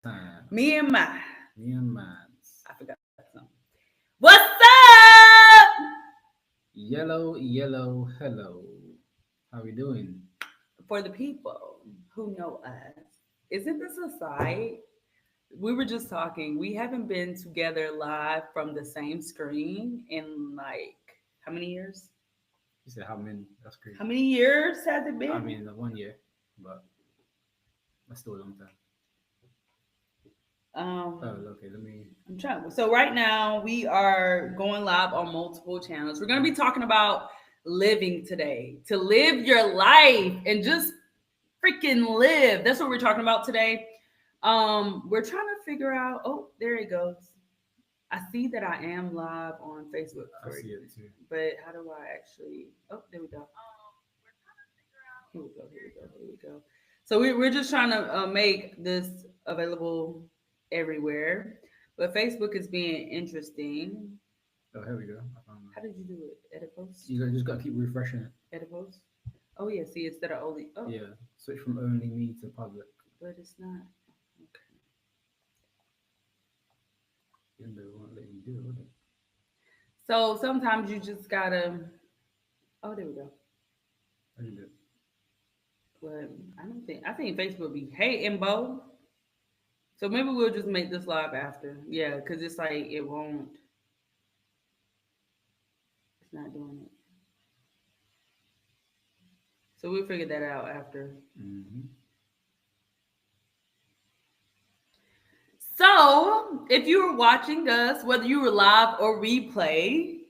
time. Me and my. Me and mines. I forgot something. What's up? Yellow, yellow, hello. How we doing? For the people who know us, isn't this a sight? We were just talking. We haven't been together live from the same screen in like how many years? You said how many? That's crazy. How many years has it I been? mean, 1 year, but that's still a long time. Um, Oh, okay. Let me. I'm trying. So right now we are going live on multiple channels. We're going to be talking about living today, to live your life and just freaking live. That's what we're talking about today. We're trying to figure out. Oh, there it goes. I see that I am live on Facebook. I see it too. But how do I actually? Oh, there we go. Here we go. Here we go. Here we go. So we're just trying to make this available everywhere. But Facebook is being interesting. Oh, here we go. I found How did you do it? Edit post? You just gotta keep refreshing it. Edit post? Oh yeah, see instead of only Yeah. Switch from only me to public. but it's not. Okay. Even though it won't let you do it, would it? So sometimes you just gotta oh there we go. How do you do it? But I think Facebook be hating Bo. So maybe we'll just make this live after. Yeah, because it's like it won't. It's not doing it. So we'll figure that out after. Mm-hmm. So if you were watching us, whether you were live or replay,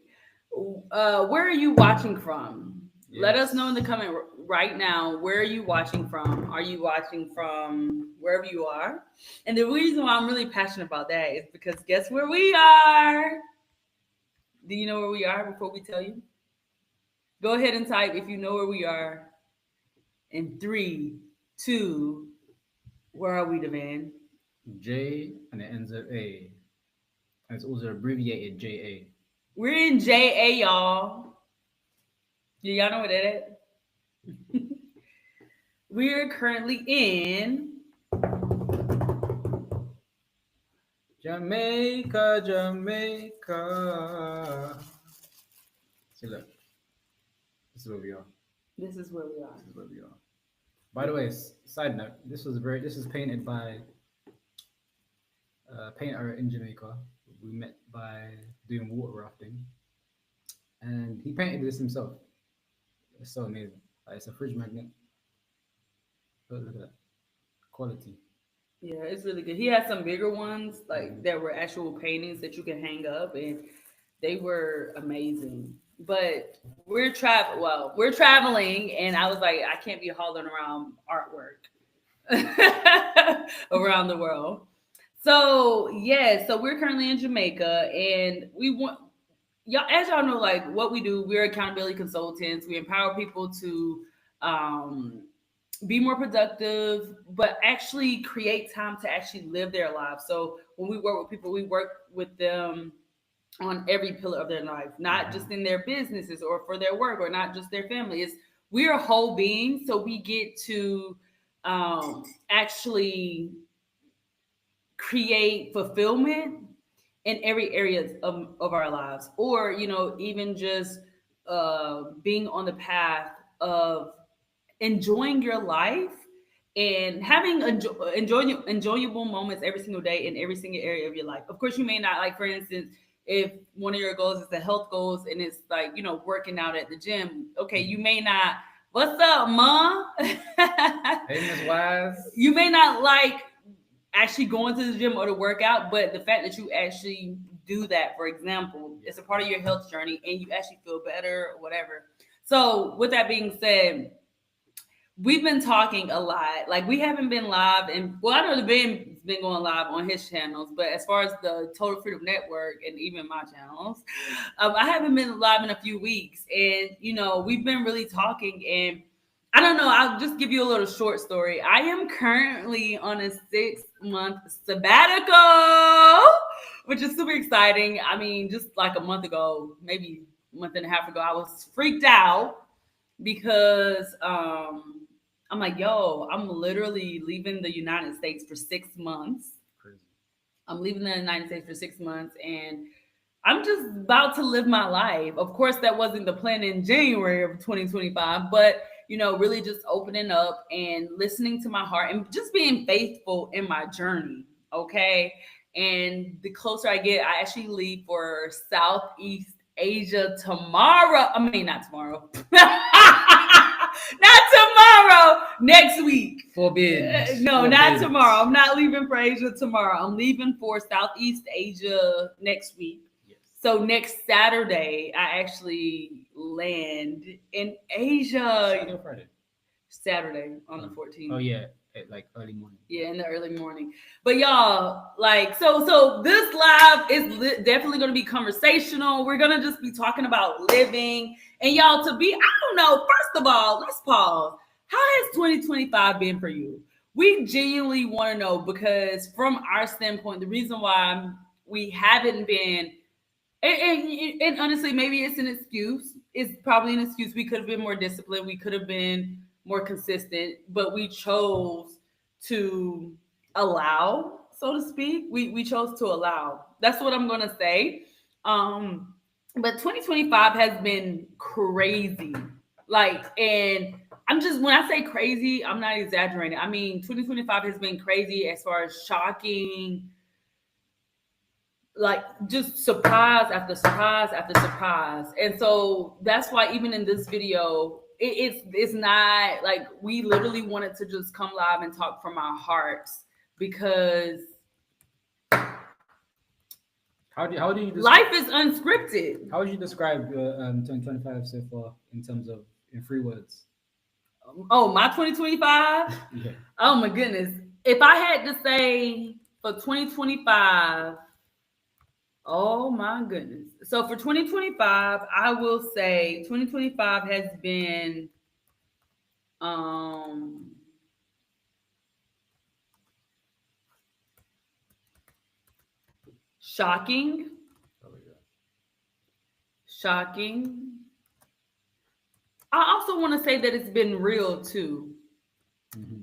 where are you watching from? Yes. Let us know in the comment right now. Where are you watching from? Are you watching from wherever you are? And the reason why I'm really passionate about that is because guess where we are? Do you know where we are before we tell you? Go ahead and type if you know where we are. In 3, 2, where are we, Devann? J and it ends at A. And it's also abbreviated JA. We're in JA, y'all. Do y'all know what that is? We're currently in Jamaica, Jamaica. See, look. This is where we are. This is where we are. This is where we are. By the way, side note, this is painted by a painter in Jamaica. We met by doing water rafting. And he painted this himself. It's so amazing. It's a fridge magnet. Look at that. Quality. Yeah, it's really good. He has some bigger ones, like that were actual paintings that you can hang up, and they were amazing. But we're traveling, and I was like, I can't be hauling around artwork around the world. So yeah, so we're currently in Jamaica, and we want y'all, as y'all know, like what we do, we're accountability consultants. We empower people to be more productive, but actually create time to actually live their lives. So when we work with people, we work with them on every pillar of their life, not just in their businesses or for their work or not just their family. It's we're a whole being, so we get to actually create fulfillment in every area of our lives, or even just being on the path of enjoying your life and having enjoyable moments every single day in every single area of your life. Of course, you may not, like for instance, if one of your goals is the health goals and it's like working out at the gym, okay, you may not. What's up, Mom? Hey, Miss Wise. You may not like actually going to the gym or to work out, but the fact that you actually do that, for example, it's a part of your health journey and you actually feel better or whatever. So with that being said, we've been talking a lot. Like we haven't been live, and well, I know the Ben's been going live on his channels, but as far as the Total Freedom Network and even my channels, I haven't been live in a few weeks. And we've been really talking, and I don't know. I'll just give you a little short story. I am currently on a 6-month sabbatical, which is super exciting. I mean, just like a month ago, maybe a month and a half ago, I was freaked out because I'm like, yo, I'm literally leaving the United States for 6 months. I'm leaving the United States for 6 months, and I'm just about to live my life. Of course, that wasn't the plan in January of 2025, but really just opening up and listening to my heart and just being faithful in my journey. Okay. And the closer I get, I actually leave for Southeast Asia tomorrow. I mean, not tomorrow. Not tomorrow. Next week. Forbid. No, not tomorrow. I'm not leaving for Asia tomorrow. I'm leaving for Southeast Asia next week. Yes. So next Saturday, I actually land in Asia. Saturday or Friday? Saturday on the 14th. Oh yeah, at like early morning. Yeah, in the early morning. But y'all, like, so this live is definitely going to be conversational. We're going to just be talking about living. And y'all, I don't know, first of all, let's pause. How has 2025 been for you? We genuinely want to know, because from our standpoint, the reason why we haven't been, and honestly, maybe it's an excuse. It's probably an excuse. We could have been more disciplined. We could have been more consistent, but we chose to allow, so to speak. We chose to allow. That's what I'm gonna say. But 2025 has been crazy. And when I say crazy, I'm not exaggerating. I mean, 2025 has been crazy as far as shocking, like just surprise after surprise after surprise. And so that's why even in this video, it's not like we literally wanted to just come live and talk from our hearts, because how do you life is unscripted. How would you describe your 2025 so far in 3 words? Oh, my 2025? Yeah. Oh my goodness. If I had to say for 2025, oh my goodness. So for 2025, I will say 2025 has been shocking. Oh my God. Shocking. I also want to say that it's been real too. Mm-hmm.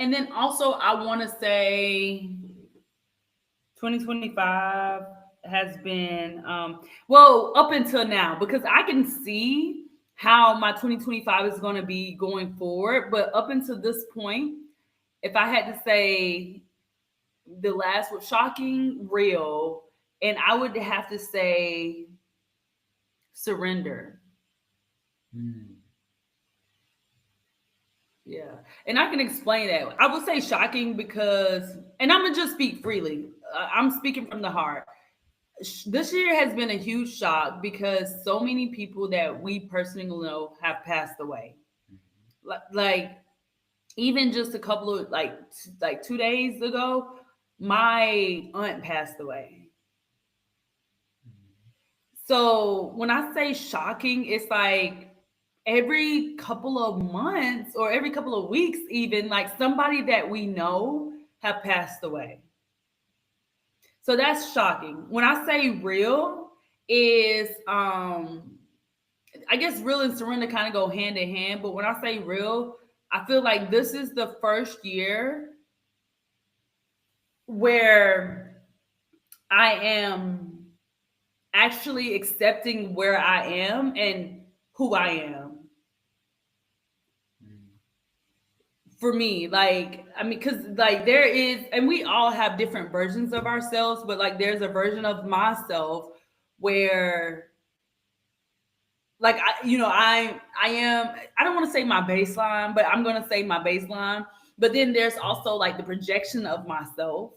And then also I want to say 2025 has been, up until now, because I can see how my 2025 is going to be going forward. But up until this point, if I had to say the last was shocking, real, and I would have to say surrender. Yeah. And I can explain that. I would say shocking because, and I'm going to just speak freely. I'm speaking from the heart. This year has been a huge shock because so many people that we personally know have passed away. Like even just a couple of like 2 days ago, my aunt passed away. So when I say shocking, it's like every couple of months or every couple of weeks, even, like somebody that we know have passed away. So that's shocking. When I say real, is I guess real and surrender kind of go hand in hand. But when I say real, I feel like this is the first year where I am actually accepting where I am and who I am. For me, like, I mean, because like there is, and we all have different versions of ourselves, but like there's a version of myself where like I am, I don't want to say my baseline, but I'm gonna say my baseline. But then there's also like the projection of myself.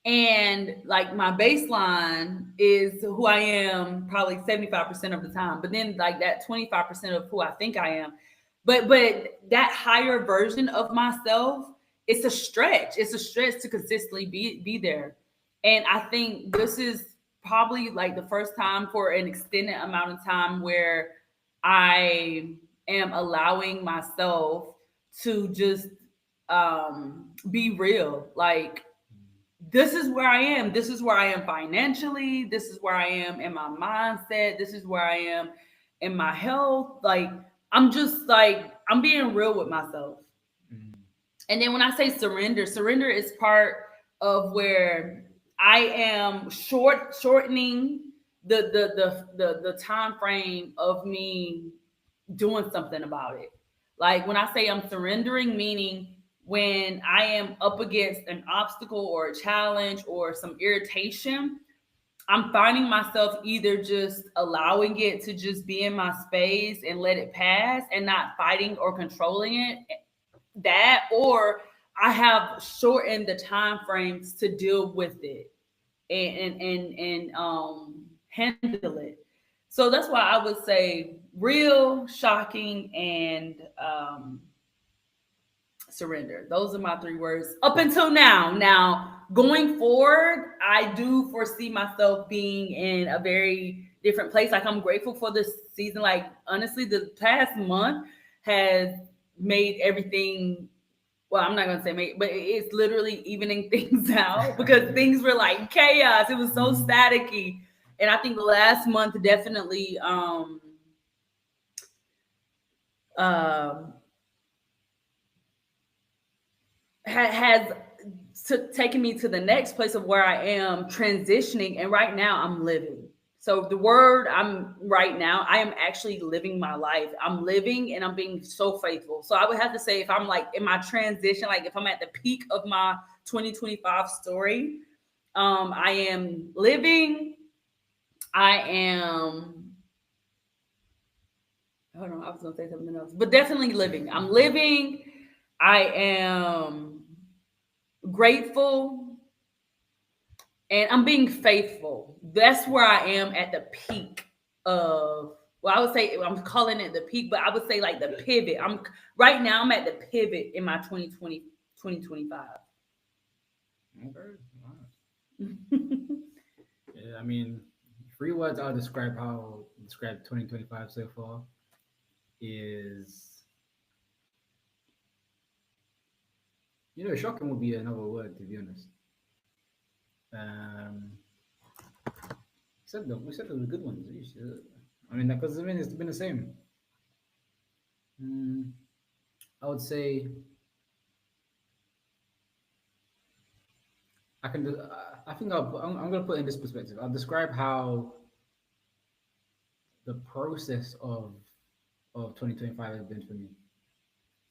And like my baseline is who I am probably 75% of the time. But then like that 25% of who I think I am. But that higher version of myself, it's a stretch. It's a stretch to consistently be there. And I think this is probably like the first time for an extended amount of time where I am allowing myself to just be real. Like, this is where I am. This is where I am financially. This is where I am in my mindset. This is where I am in my health. Like, I'm just like, I'm being real with myself. And then when I say surrender, surrender is part of where I am shortening the time frame of me doing something about it. Like when I say I'm surrendering, meaning when I am up against an obstacle or a challenge or some irritation, I'm finding myself either just allowing it to just be in my space and let it pass and not fighting or controlling it. That, or I have shortened the time frames to deal with it and handle it. So that's why I would say real, shocking, and surrender. Those are my three words up until now. Now, going forward, I do foresee myself being in a very different place. Like, I'm grateful for this season. Like, honestly, the past month has made everything, well, I'm not gonna say make, but it's literally evening things out because things were like chaos. It was so staticky. And I think the last month definitely um has taken me to the next place of where I am transitioning, and right now I'm living. So the word I'm right now, I am actually living my life. I'm living and I'm being so faithful. So I would have to say if I'm like in my transition, like if I'm at the peak of my 2025 story, I am living. I am. Hold on, I was gonna say something else, but definitely living. I'm living. I am grateful and I'm being faithful. That's where I am at the peak of, well, I would say I'm calling it the peak, but I would say like the pivot. I'm right now I'm at the pivot in my 2020 2025. Okay. Wow. Yeah, I mean, three words I'll describe 2025 so far is, shocking would be another word, to be honest. Um, we said those good ones. I mean, because it's been the same. Mm, I would say I can. I think I'm going to put it in this perspective. I'll describe how the process of 2025 has been for me.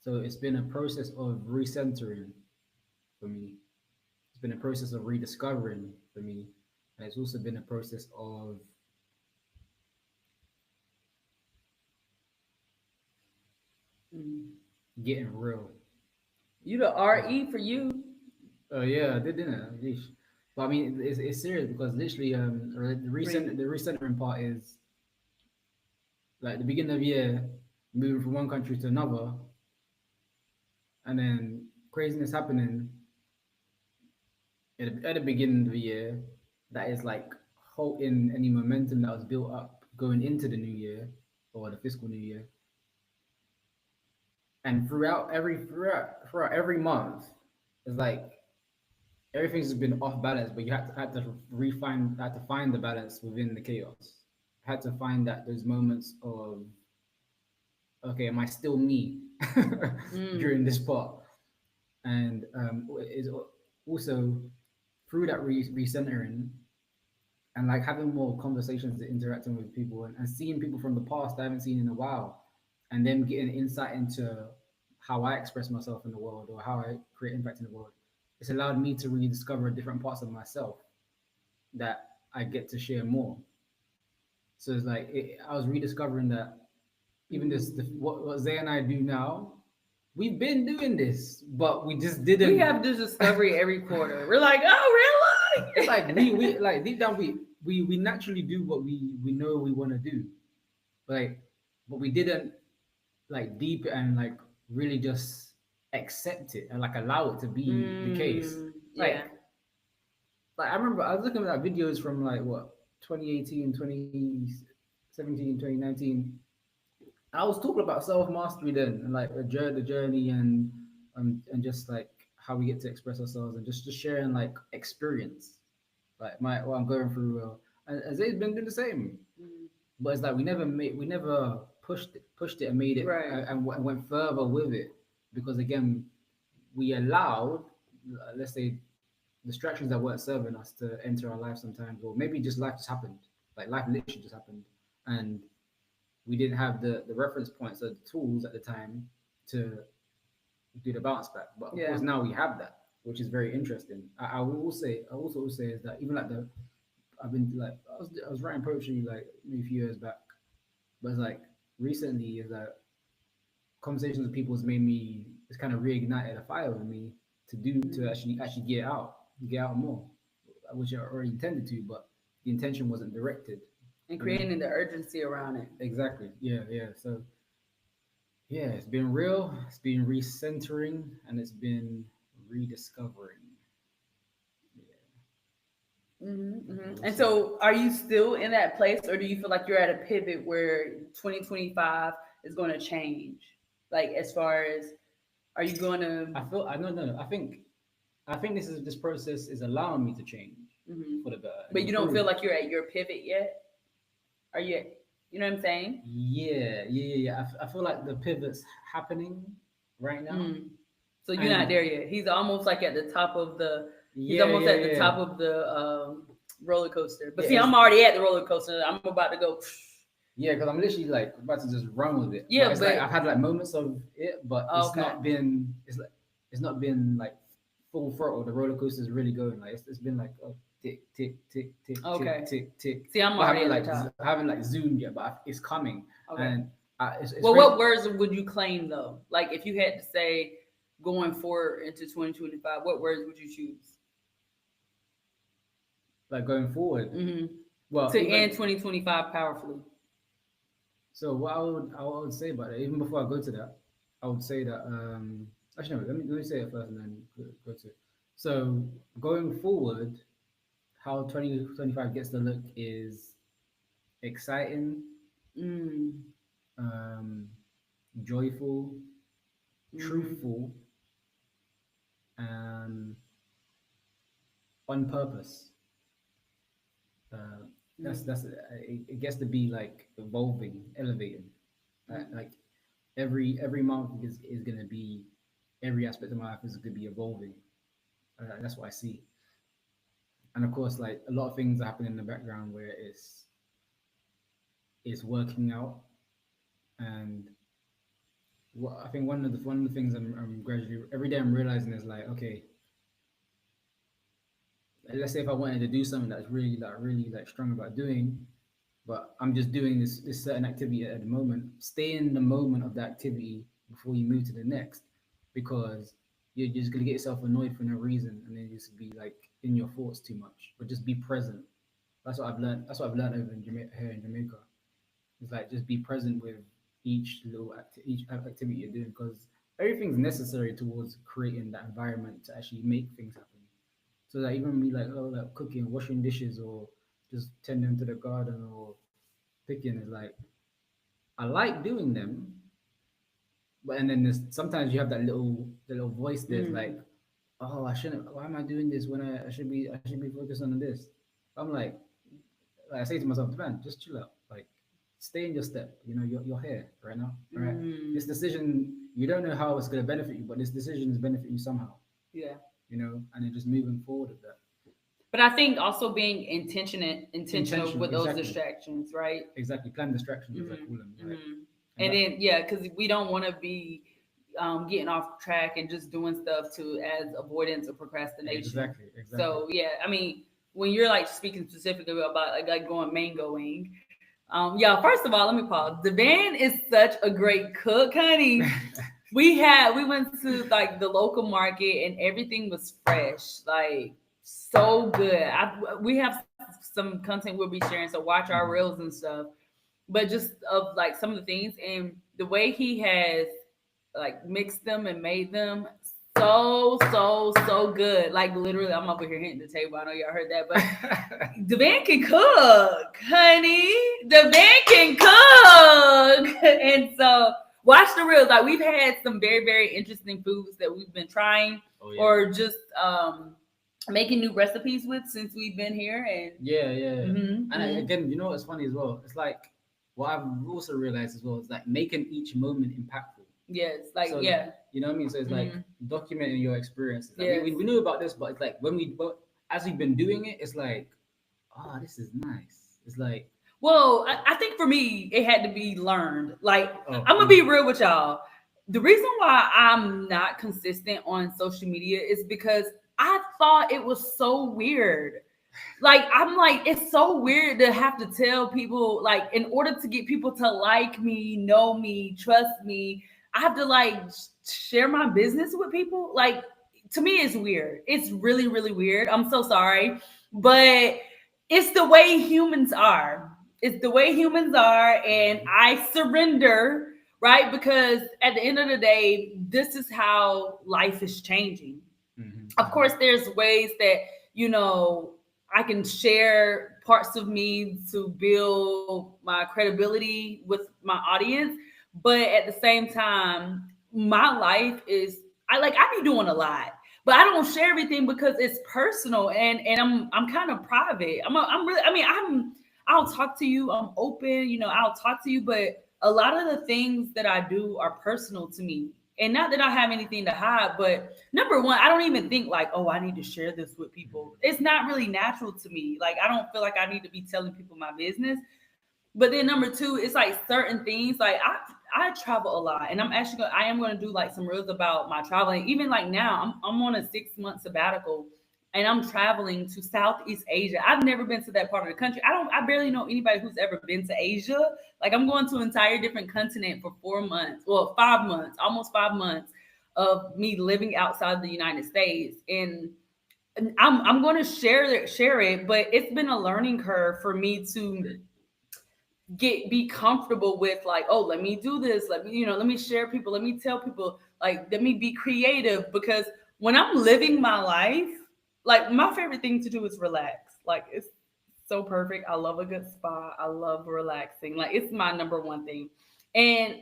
So it's been a process of recentering for me. It's been a process of rediscovering for me, and it's also been a process of Mm. getting real. You the RE for you. Oh yeah, I did, didn't I? Yeesh. But I mean, it's serious because literally, the recentering part is like the beginning of the year, moving from one country to another, and then craziness happening at the beginning of the year that is like halting any momentum that was built up going into the new year or the fiscal new year. And throughout every month, it's like everything's just been off balance, but you had to find the balance within the chaos. Had to find that those moments of, okay, am I still me during this part? And is also through that recentering and like having more conversations, interacting with people, and seeing people from the past I haven't seen in a while, and them getting insight into how I express myself in the world or how I create impact in the world. It's allowed me to rediscover different parts of myself that I get to share more. So it's like I was rediscovering that even what Zay and I do now, we've been doing this, but we just We didn't. have this discovery every quarter. We're like, oh It's really? like we like deep down we naturally do what we know we want to do, like, but we didn't like deep and like really just accept it and like allow it to be the case. Yeah. Like I remember I was looking at videos from like what 2018, 2017, 2019. I was talking about self mastery then, and like the journey, and just like how we get to express ourselves, and just sharing like experience, like my what I'm going through. And Zay's been doing the same, Mm. but it's like we never pushed it and made it Right. and went further with it, because again, we allowed, let's say, distractions that weren't serving us to enter our life sometimes, or maybe just life just happened. Like life literally just happened, and we didn't have the reference points or the tools at the time to do the bounce back. But of course now we have that, which is very interesting. I also will say is that even like I've been like I was writing poetry like maybe a few years back, but it's like recently is that conversations with people has made me, it's kind of reignited a fire in me to actually get out more, which I already intended to, but the intention wasn't directed. And creating the urgency around it. Exactly. Yeah, yeah. So yeah, it's been real, it's been recentering, and it's been rediscovering. And so, are you still in that place, or do you feel like you're at a pivot where 2025 is going to change? Like, as far as, are you going to? I no. I think this process is allowing me to change for the better. But you don't feel like you're at your pivot yet? Are you? You know what I'm saying? Yeah. I feel like the pivot's happening right now. So you're not there yet. He's almost like at the top of the. He's almost at the top of the roller coaster. But see, I'm already at the roller coaster. I'm about to go. Yeah, because I'm literally like about to just run with it. Yeah, but like I've had like moments of it, but it's not been like full throttle. The roller coaster is really going. Like it's been like tick tick tick tick tick tick tick. See, I'm already like I haven't like zoomed yet, but it's coming. Okay. And it's well, what words would you claim though? Like if you had to say going forward into 2025, what words would you choose? Like going forward, well, to end 2025 powerfully. So what I would say about it, even before I go to that, I would say that actually no, let me say it first and then go to it. So going forward, how 2025 gets to look is exciting, joyful, truthful, on purpose. It gets to be like evolving, elevating. Like every month is gonna be, every aspect of my life is gonna be evolving. That's what I see. And of course, like a lot of things are happening in the background where it's working out. And what I think one of the things I'm gradually every day I'm realizing is like, okay, let's say if I wanted to do something that's really strong about doing, but I'm just doing this certain activity at the moment, stay in the moment of the activity before you move to the next, because you're just gonna get yourself annoyed for no reason, and then just be like in your thoughts too much. But just be present. That's what I've learned. That's what I've learned over in Jamaica. It's like just be present with each activity you're doing, because everything's necessary towards creating that environment to actually make things happen. So that even me like cooking, washing dishes, or just tending to the garden or picking is like, I like doing them, but and then sometimes you have that little voice that's like, oh, I shouldn't. Why am I doing this when I should be focused on this? I'm like I say to myself, man, just chill out. Like stay in your step. You know, you're here right now. Right. This decision, you don't know how it's going to benefit you, but this decision is benefiting you somehow. Yeah. You know, and then just moving forward with that. But I think also being intentional with those distractions, right? Exactly, plan distractions, as I call them. Right? And then because we don't want to be getting off track and just doing stuff as avoidance or procrastination. Exactly. So yeah, I mean, when you're like speaking specifically about like going mangoing, yeah. First of all, let me pause. Devann is such a great cook, honey. We went to like the local market and everything was fresh, like so good. We have some content we'll be sharing, so watch our reels and stuff. But just of like some of the things and the way he has like mixed them and made them so good. Like literally, I'm over here hitting the table. I know y'all heard that, but Devann can cook, honey. Devann can cook, and so. Watch the reels. Like we've had some very, very interesting foods that we've been trying, or just making new recipes with since we've been here. And and again, you know what's funny as well? It's like what I've also realized as well is like making each moment impactful. Yes, like So yeah. you know what I mean. So it's like Mhm. documenting your experiences. Like, Yes. we knew about this, but it's like but as we've been doing it, it's like, oh, this is nice. It's like, Well, I think for me, it had to be learned. Like, oh, I'm gonna be real with y'all. The reason why I'm not consistent on social media is because I thought it was so weird. Like, I'm like, it's so weird to have to tell people, like, in order to get people to like me, know me, trust me, I have to like share my business with people. Like, to me, it's weird. It's really, really weird. I'm so sorry, but it's the way humans are. It's the way humans are, and I surrender, right? Because at the end of the day, this is how life is changing. Of course, there's ways that, you know, I can share parts of me to build my credibility with my audience, but at the same time, my life is, I be doing a lot, but I don't share everything because it's personal, and I'm kind of private. I'm really, I mean, I'll talk to you. I'm open, you know, I'll talk to you, but a lot of the things that I do are personal to me. And not that I have anything to hide, but number one, I don't even think like, oh, I need to share this with people. It's not really natural to me. Like, I don't feel like I need to be telling people my business. But then number two, it's like certain things. Like, I travel a lot, and I am gonna do like some reels about my traveling. Even like now, I'm on a 6 month sabbatical, and I'm traveling to Southeast Asia. I've never been to that part of the country. I barely know anybody who's ever been to Asia. Like, I'm going to an entire different continent for 4 months, well, 5 months, almost 5 months of me living outside the United States, and I'm going to share it, but it's been a learning curve for me to be comfortable with, like, oh, let me do this, let me, you know, let me share people, let me tell people, like, let me be creative, because when I'm living my life, like, my favorite thing to do is relax. Like, it's so perfect. I love a good spa. I love relaxing. Like, it's my number one thing. And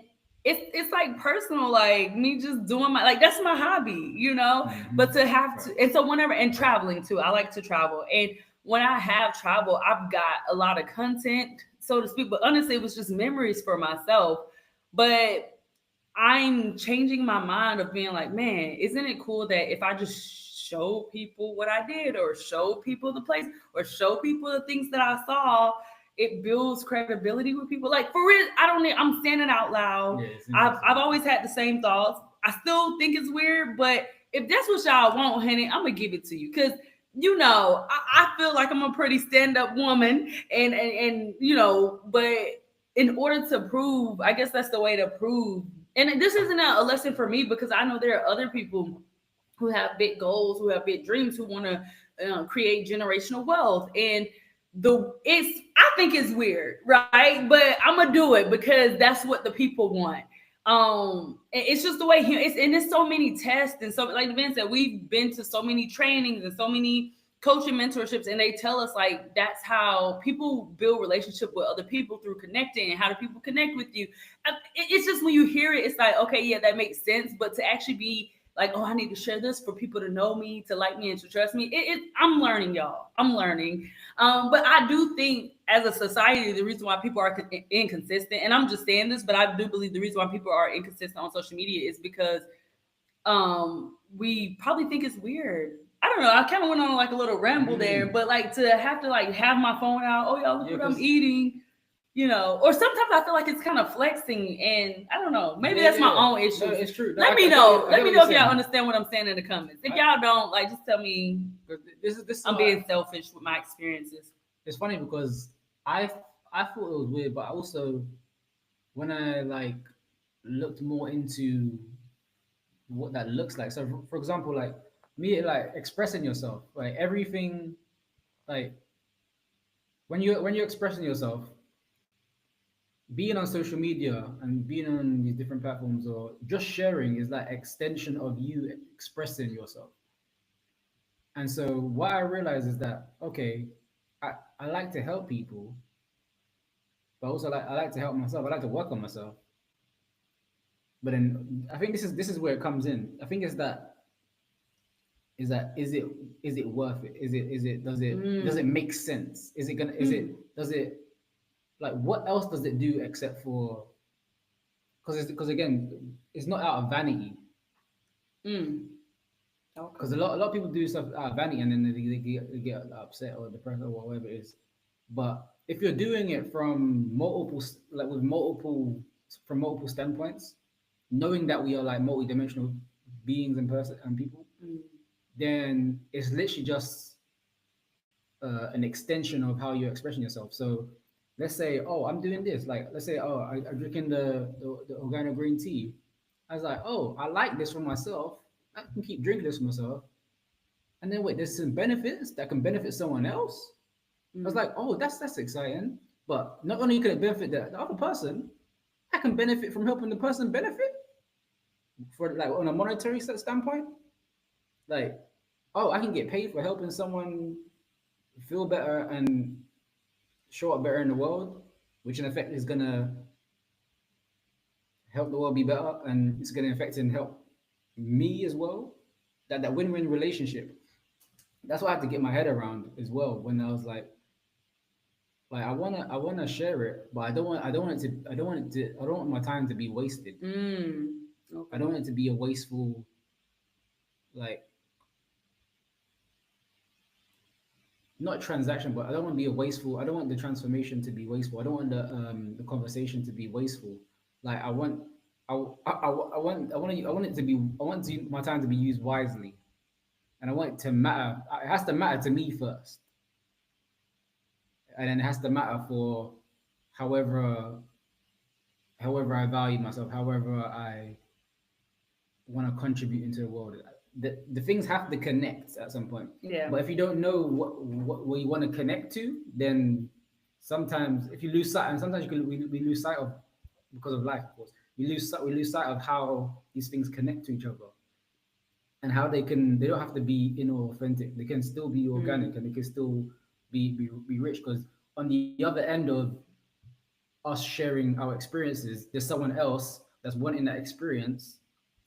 it's like personal, like me just doing my, like, that's my hobby, you know. But to have to, and so whenever, and traveling too, I like to travel. And when I have travel, I've got a lot of content, so to speak. But honestly, it was just memories for myself. But I'm changing my mind of being like, man, isn't it cool that if I just show people what I did, or show people the place, or show people the things that I saw, it builds credibility with people. Like, for real, I don't need, I'm standing out loud. yeah, I've always had the same thoughts. I still think it's weird, but if that's what y'all want, honey, I'm gonna give it to you. Cause you know, I feel like I'm a pretty stand-up woman, and you know, but in order to prove, I guess that's the way to prove. And this isn't a lesson for me, because I know there are other people who have big goals, who have big dreams, who want to create generational wealth. And I think it's weird, right? But I'm gonna do it because that's what the people want. It's just the way and there's so many tests, and so, like Vin said, we've been to so many trainings and so many coaching mentorships, and they tell us like that's how people build relationship with other people, through connecting. And how do people connect with you? It's just, when you hear it, it's like, okay, yeah, that makes sense. But to actually be like, oh, I need to share this for people to know me, to like me, and to trust me, I'm learning, y'all. I'm learning. But I do think, as a society, the reason why people are inconsistent, and I'm just saying this, but I do believe the reason why people are inconsistent on social media is because we probably think it's weird. I don't know. I kind of went on like a little ramble there, but like, to have to like have my phone out, oh y'all, look what I'm eating, you know. Or sometimes I feel like it's kind of flexing, and I don't know. Maybe that's my own issue. No, it's true. Let me know. Let me know if y'all understand what I'm saying in the comments. If y'all don't, like, just tell me. This I'm being selfish with my experiences. It's funny because I thought it was weird, but I also, when I like looked more into what that looks like. So for example, like me, like expressing yourself, like everything, like when you're expressing yourself, being on social media and being on these different platforms, or just sharing, is like extension of you expressing yourself. And so what I realized is that, okay, I like to help people, but also, like, I like to help myself. I like to work on myself. But then I think this is where it comes in. I think is it worth it? Is it does it make sense? Is it gonna is it does it, like, what else does it do except for because again, it's not out of vanity. Mm. Because Okay. a lot of people do stuff out of vanity and then they get upset or depressed or whatever it is. But if you're doing it from like with multiple standpoints, knowing that we are like multi-dimensional beings and person and people, Mm. then it's literally just an extension of how you're expressing yourself. So let's say, oh, I'm doing this. Like, let's say, oh, I'm drinking the organic green tea. I was like, oh, I like this for myself. I can keep drinking this for myself. And then wait, there's some benefits that can benefit someone else. I was Mm. like, oh, that's exciting. But not only can it benefit the other person, I can benefit from helping the person benefit for like on a monetary standpoint. Like, oh, I can get paid for helping someone feel better and show up better in the world, which in effect is gonna help the world be better, and it's gonna affect and help me as well. That win-win relationship. That's what I had to get my head around as well. When I was like I wanna share it, but I don't want my time to be wasted. Mm. I Okay. don't want it to be a wasteful, like, not transaction, but I don't want to be a wasteful. I don't want the transformation to be wasteful. I don't want the conversation to be wasteful. Like I want it to be. I want my time to be used wisely, and I want it to matter. It has to matter to me first, and then it has to matter for however however I value myself, however I want to contribute into the world. The things have to connect at some point. Yeah. But if you don't know what you want to connect to, then sometimes if you lose sight, and sometimes we lose sight of because of life, of course. We lose sight of how these things connect to each other and how they don't have to be inauthentic. They can still be Mm. organic and they can still be rich because on the other end of us sharing our experiences, there's someone else that's wanting that experience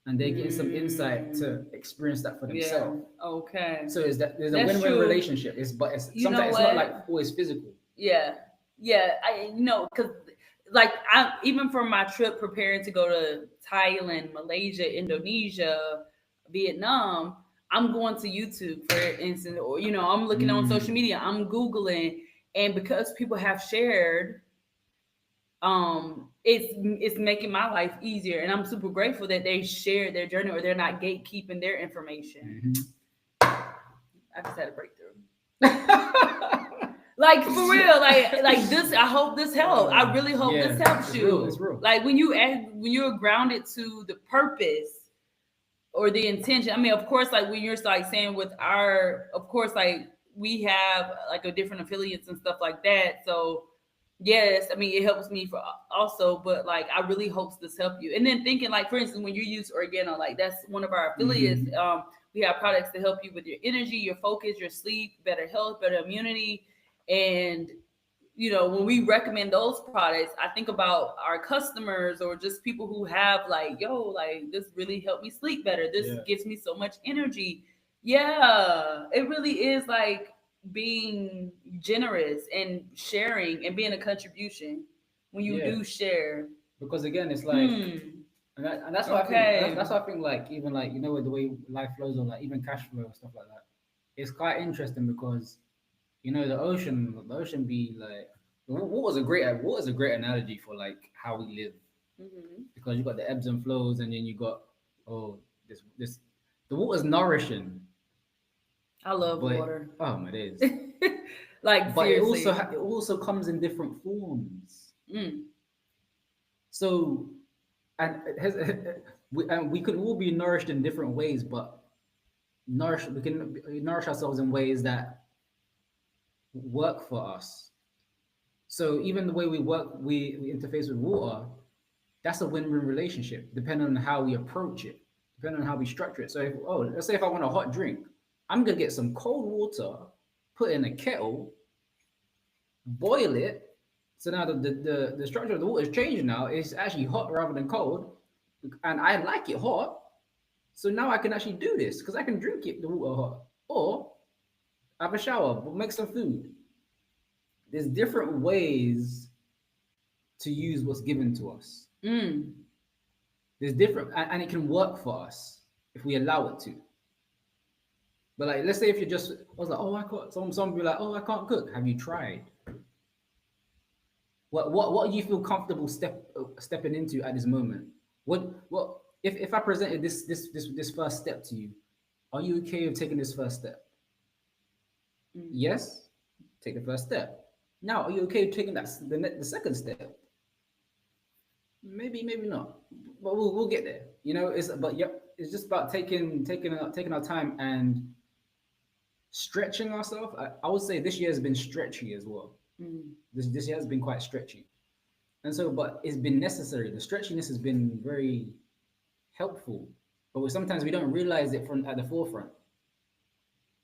and they're getting some insight Mm. to experience that for Yeah. themselves. Okay. So is that there's a That's win-win true. relationship. It's You know sometimes it's not like what? always physical. Yeah. Yeah. Because like I even for my trip preparing to go to Thailand, Malaysia, Indonesia, Vietnam, I'm going to YouTube for instance, or I'm looking on social Mm. media, I'm Googling, and because people have shared, it's making my life easier, and I'm super grateful that they shared their journey or they're not gatekeeping their information. Hmm. I just had a breakthrough. Like for real, like this. I hope this helps. I really hope this Yeah, helps it's real. It's you. real. Like when you're grounded to the purpose or the intention. I mean, of course, like when you're like saying with our, of course, like we have like a different affiliates and stuff like that. So yes, I mean it helps me for also, but like I really hope this help you. And then thinking like for instance, when you use Organo, like that's one of our affiliates. Hmm. We have products to help you with your energy, your focus, your sleep, better health, better immunity, and when we recommend those products, I think about our customers or just people who have like, yo, like this really helped me sleep better. This Yeah, gives me so much energy. Yeah, it really is like being generous and sharing and being a contribution when you yeah. do share. Because again, it's like, Hmm. and that's what I think. That's Okay. what I think. Like even like with the way life flows or like even cash flow and stuff like that. It's quite interesting because the ocean be like what was a great analogy for like how we live Hmm. because you got the ebbs and flows and then you got oh this the water's nourishing I love but water. oh my days Like but it also seriously. it also comes in different forms Mm. so and it has, we could all be nourished in different ways but we can nourish ourselves in ways that work for us. So even the way we interface with water, that's a win-win relationship, depending on how we approach it, depending on how we structure it. So let's say if I want a hot drink, I'm gonna get some cold water, put in a kettle, boil it. So now the structure of the water is changing now. It's actually hot rather than cold. And I like it hot. So now I can actually do this because I can drink it the water hot. Or have a shower, make some food. There's different ways to use what's given to us. Mm. There's different, and it can work for us if we allow it to. But like, let's say if you're just, I was like, oh, I can't. Some be like, oh, I can't cook. Have you tried? What do you feel comfortable stepping into at this moment? What if I presented this first step to you, are you okay with taking this first step? Yes, take the first step. Now, are you okay with taking the second step? Maybe not, but we'll get there. You know, it's just about taking our time and stretching ourselves. I would say this year has been stretchy as well. This year has been quite stretchy, and so, but it's been necessary. The stretchiness has been very helpful, but sometimes we don't realize it from at the forefront.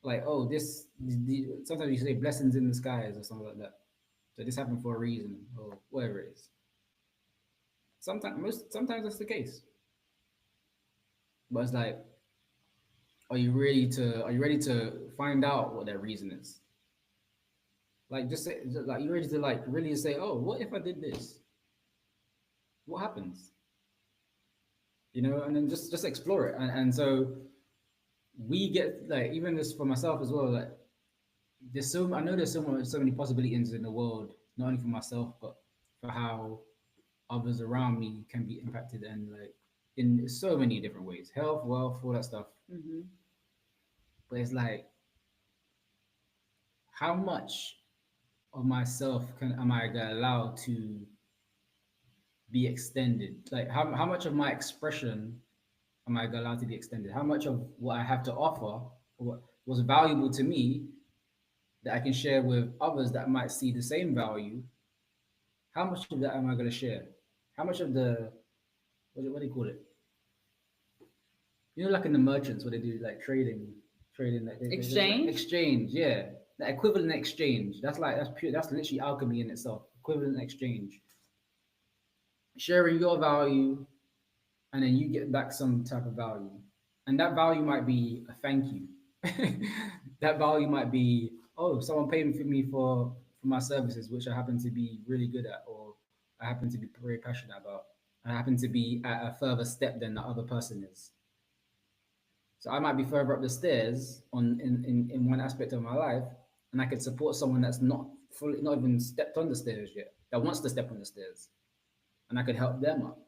Like, oh, sometimes you say blessings in the skies or something like that. So this happened for a reason, or whatever it is. Sometimes that's the case, but it's like, are you ready to find out what that reason is? Like, like, you ready to like really say, oh, what if I did this? What happens? You know, and then just explore it. And so we get, like, even this for myself as well, like, I know there's so many possibilities in the world, not only for myself, but for how others around me can be impacted, and like in so many different ways, health, wealth, all that stuff. But it's like, how much of myself am I gonna allow to be extended? Like, how much of my expression am I gonna allow to be extended? How much of what I have to offer, what was valuable to me, that I can share with others that might see the same value? How much of that am I gonna share? How much of the what do you call it? You know, like in the merchants, where they do like trading, like Exchange? exchange, yeah, the equivalent exchange. That's pure. That's literally alchemy in itself. Equivalent exchange, sharing your value, and then you get back some type of value, and that value might be a thank you. That value might be, oh, someone paid for my services, which I happen to be really good at, or I happen to be very passionate about. I happen to be at a further step than the other person is. So I might be further up the stairs in one aspect of my life, and I could support someone that's not even stepped on the stairs yet, that wants to step on the stairs, and I could help them up,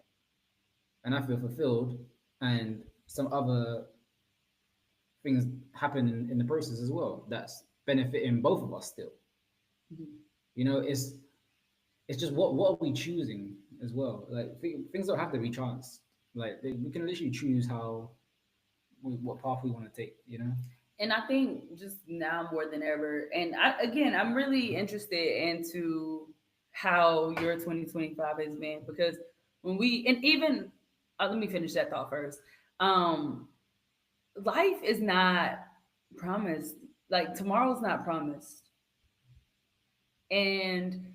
and I feel fulfilled, and some other things happen in the process as well that's benefiting both of us still. You know, it's just what are we choosing as well. Like, things don't have to be chance. Like, we can literally choose what path we want to take. You know. And I think just now more than ever, and I'm really interested into how your 2025 has been, because and even let me finish that thought first. Life is not promised. Like, tomorrow's not promised, and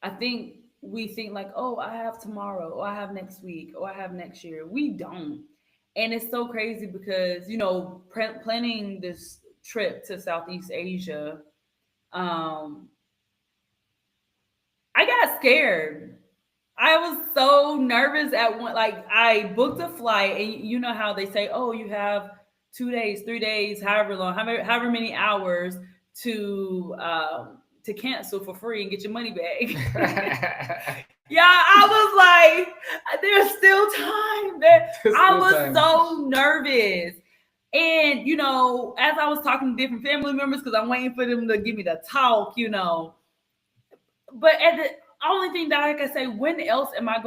I think we think like, oh, I have tomorrow, or I have next week, or I have next year. We don't. And it's so crazy because, planning this trip to Southeast Asia, I got scared. I was so nervous at one. Like, I booked a flight, and you know how they say, oh, you have 2 days, 3 days, however long, however many hours to cancel for free and get your money back. Yeah, I was like, there's still time. I was so nervous. And, as I was talking to different family members, because I'm waiting for them to give me the talk, But at the only thing that I can say, when else am I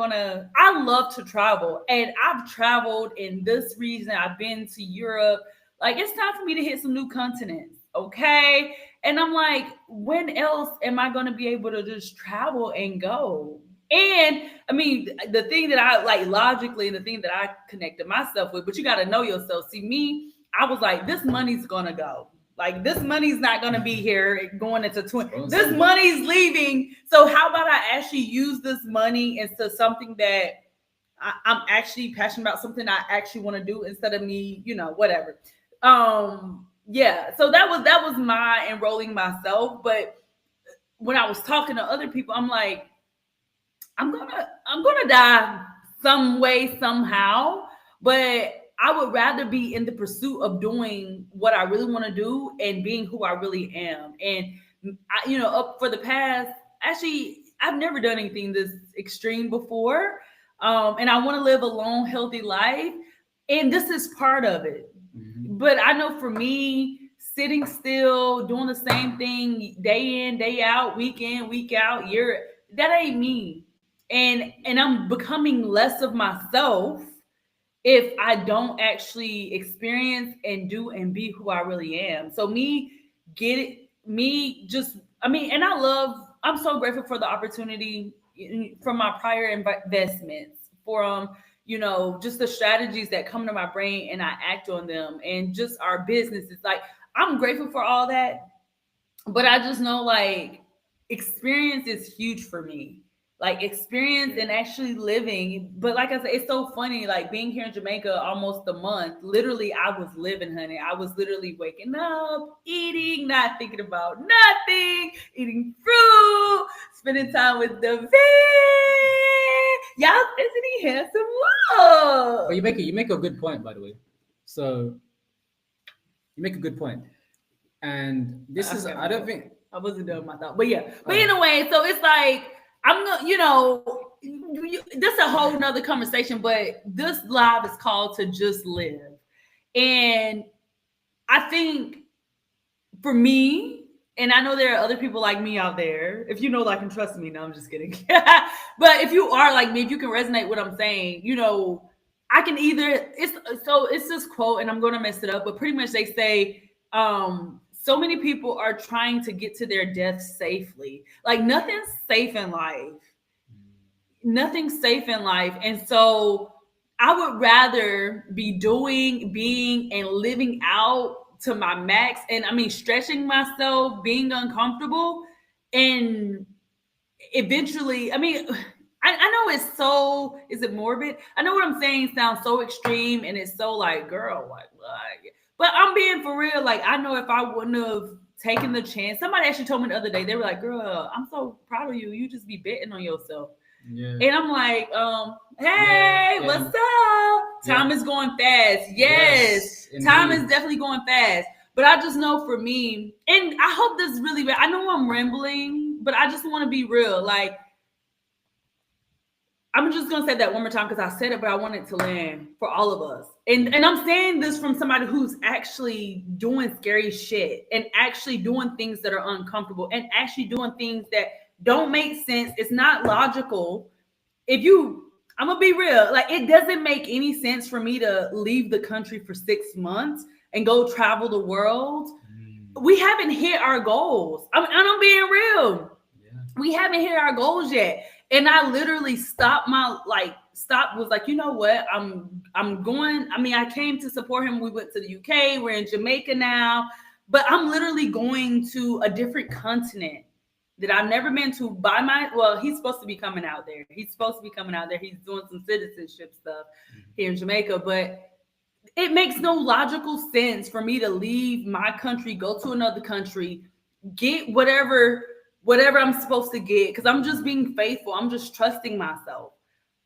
I love to travel. And I've traveled in this region. I've been to Europe. Like, it's time for me to hit some new continents. Okay. And I'm like, when else am I going to be able to just travel and go? And I mean, the thing that I like logically, and the thing that I connected myself with, but you got to know yourself. See, me, I was like, this money's going to go. Like, this money's not going to be here going into 20. This money's leaving. So how about I actually use this money into something that I'm actually passionate about, something I actually want to do, instead of me, whatever. Yeah. So that was my enrolling myself. But when I was talking to other people, I'm like, I'm gonna die some way, somehow. But I would rather be in the pursuit of doing what I really want to do and being who I really am. And up for the past, actually, I've never done anything this extreme before. And I want to live a long, healthy life. And this is part of it. Mm-hmm. But I know for me, sitting still, doing the same thing day in, day out, week in, week out, that ain't me. And I'm becoming less of myself if I don't actually experience and do and be who I really am. So get it, me just, and I'm so grateful for the opportunity from my prior investments, from, just the strategies that come to my brain and I act on them, and just our businesses. Like, I'm grateful for all that, but I just know, like, experience is huge for me. Like, experience and actually living. But like I said, it's so funny, like, being here in Jamaica almost a month, literally I was living, honey. I was literally waking up, eating, not thinking about nothing, eating fruit, spending time with the vet. Y'all, isn't he handsome? Whoa. But you make a good point, by the way. So you make a good point. And this is, I don't think I wasn't done with my thought, but yeah. But anyway, so it's like, I'm gonna, this is a whole nother conversation, but this live is called to just live. And I think for me, and I know there are other people like me out there, if you know, like, and trust me, no, I'm just kidding. But if you are like me, if you can resonate what I'm saying, I can either, it's this quote, and I'm going to mess it up, but pretty much they say, so many people are trying to get to their death safely. Like, nothing's safe in life. Nothing's safe in life. And so I would rather be doing, being, and living out to my max. And stretching myself, being uncomfortable. And eventually, I know it's so, is it morbid? I know what I'm saying sounds so extreme, and it's so like, girl, like, but I'm being for real. Like, I know if I wouldn't have taken the chance, somebody actually told me the other day, they were like, girl, I'm so proud of you. You just be betting on yourself. Yeah. And I'm like, hey, what's up? Time is going fast. Yes, time is definitely going fast. But I just know for me, and I hope this is really bad. I know I'm rambling, but I just want to be real. Like, I'm just going to say that one more time because I said it, but I want it to land for all of us. And I'm saying this from somebody who's actually doing scary shit and actually doing things that are uncomfortable and actually doing things that don't make sense. It's not logical. I'm going to be real. Like, it doesn't make any sense for me to leave the country for 6 months and go travel the world. We haven't hit our goals. I'm being real. Yeah. We haven't hit our goals yet. And I literally was like, you know what? I'm going. I came to support him. We went to the UK. We're in Jamaica now. But I'm literally going to a different continent that I've never been to he's supposed to be coming out there. He's doing some citizenship stuff here in Jamaica. But it makes no logical sense for me to leave my country, go to another country, get whatever I'm supposed to get, because I'm just being faithful. I'm just trusting myself.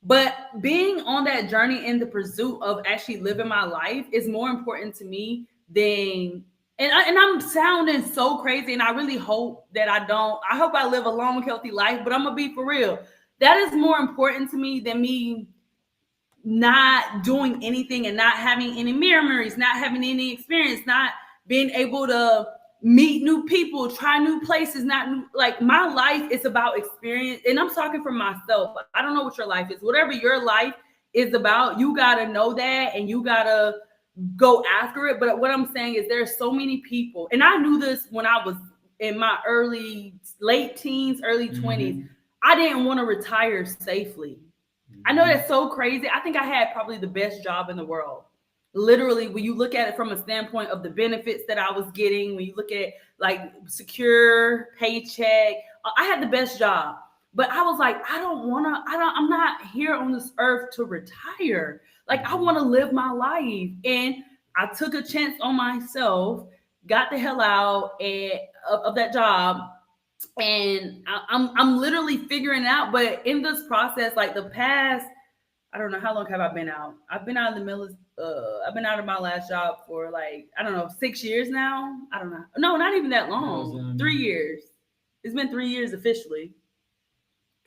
But being on that journey in the pursuit of actually living my life is more important to me than, and I'm sounding so crazy, and I really hope that I hope I live a long, healthy life, but I'm going to be for real. That is more important to me than me not doing anything and not having any memories, not having any experience, not being able to meet new people, try new places, like, my life is about experience. And I'm talking for myself. I don't know what your life is. Whatever your life is about, you got to know that and you got to go after it. But what I'm saying is there's so many people, and I knew this when I was in my late teens, early 20s. I didn't want to retire safely. I know that's so crazy. I think I had probably the best job in the world. Literally, when you look at it from a standpoint of the benefits that I was getting, when you look at, like, secure paycheck, I had the best job. But I was like, I'm not here on this earth to retire. Like, I want to live my life. And I took a chance on myself, got the hell out of that job. And I'm literally figuring it out. But in this process, like, the past, I don't know how long have I been out. I've been out in the middle. I've been out of my last job for like I don't know 6 years now. I don't know. No, not even that long. That was, 3 years. It's been 3 years officially.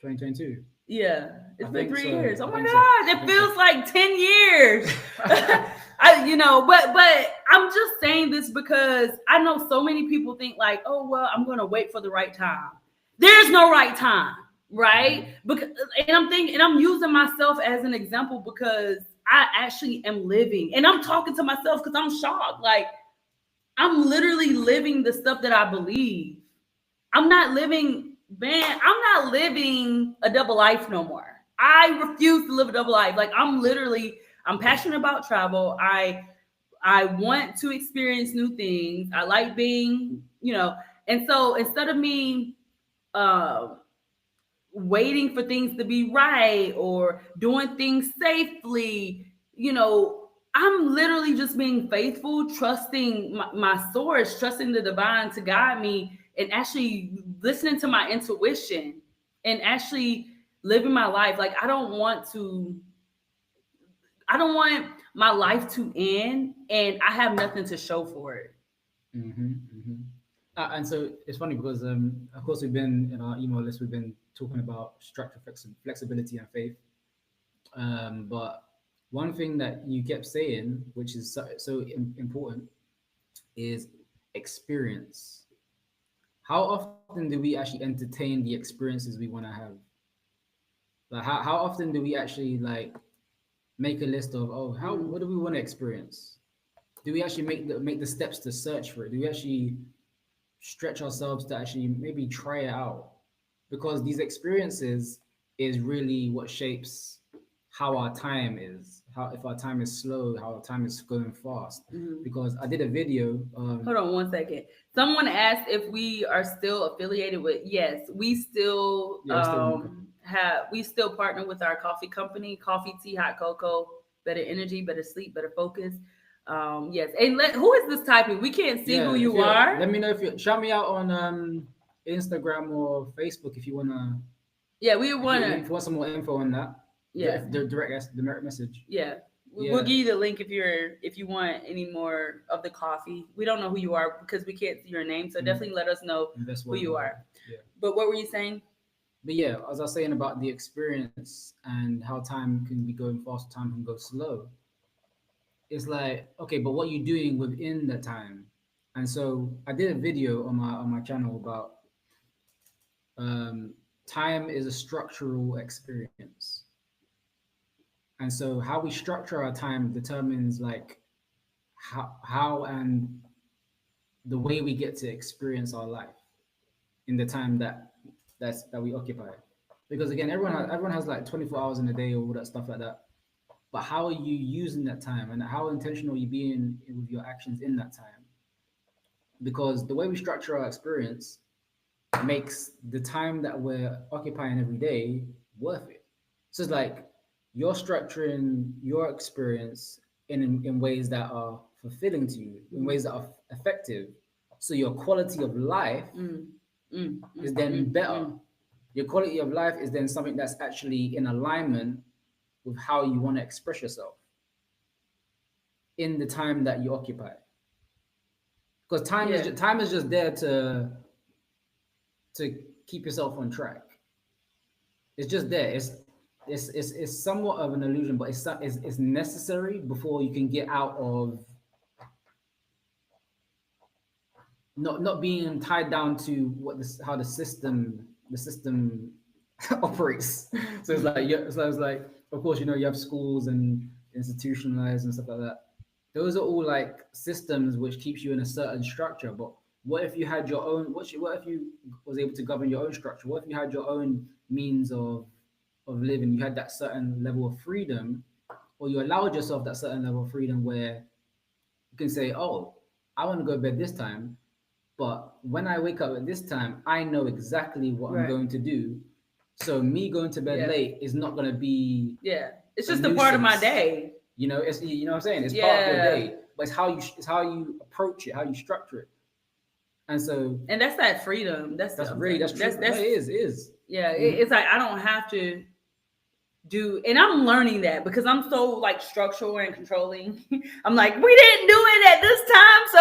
2022. Yeah, it's I been think 3 years. so. Oh I my think so. God, I it think feels so. like 10 years. But I'm just saying this because I know so many people think like, oh well, I'm gonna wait for the right time. There's no right time, right? Because and I'm using myself as an example because I actually am living, and I'm talking to myself because I'm shocked. Like I'm literally living the stuff that I believe. I'm not living, man, I'm not living a double life no more. I refuse to live a double life. Like I'm passionate about travel. I want to experience new things. I like being, and so instead of me uh waiting for things to be right or doing things safely, I'm literally just being faithful, trusting my source, trusting the divine to guide me, and actually listening to my intuition and actually living my life. Like I don't want my life to end and I have nothing to show for it. Mm-hmm, mm-hmm. And so it's funny because, of course, we've been in our email list. We've been talking about structure, flexibility, and faith. But one thing that you kept saying, which is important, is experience. How often do we actually entertain the experiences we want to have? Like, how often do we actually like make a list of, oh, what do we want to experience? Do we actually make the steps to search for it? Do we actually stretch ourselves to actually maybe try it out? Because these experiences is really what shapes how our time is, how if our time is slow, how our time is going fast. Because I did a video. Hold on one second. Someone asked if we are still affiliated with. Yes, we still we still partner with our coffee company, coffee, tea, hot cocoa, better energy, better sleep, better focus. Yes, and who is this typing? We can't see who you are. Let me know if you shout me out on Instagram or Facebook if you wanna. Yeah, we If wanna. you want some more info on that. Yeah, the direct message. Yeah. We'll give you the link if you want any more of the coffee. We don't know who you are because we can't see your name, so definitely let us know who you are. Yeah. But what were you saying? But yeah, as I was saying about the experience and how time can be going fast, time can go slow. It's like, okay, but what are you doing within that time? And so I did a video on my channel about time is a structural experience. And so how we structure our time determines like how and the way we get to experience our life in the time that we occupy. Because again, everyone has like 24 hours in a day or all that stuff like that. But how are you using that time and how intentional are you being with your actions in that time? Because the way we structure our experience makes the time that we're occupying every day worth it. So it's like you're structuring your experience in ways that are fulfilling to you, in ways that are effective. So your quality of life is then better. Your quality of life is then something that's actually in alignment with how you want to express yourself in the time that you occupy. Because time is just there to keep yourself on track. It's just there. It's somewhat of an illusion, but it's necessary before you can get out of not being tied down to how the system operates. So it's like it's like of course you have schools and institutionalized and stuff like that. Those are all like systems which keeps you in a certain structure. But what if you had your own? What if you was able to govern your own structure? What if you had your own means of living? You had that certain level of freedom, or you allowed yourself that certain level of freedom where you can say, "Oh, I want to go to bed this time, but when I wake up at this time, I know exactly what I'm going to do. So me going to bed late is not going to be It's just a part of my day. It's what I'm saying. It's part of your day, but it's how you approach it, how you structure it, and that's that freedom. That's true. It is. Yeah, it's like I don't have to do, and I'm learning that because I'm so like structural and controlling. I'm like, we didn't do it at this time, so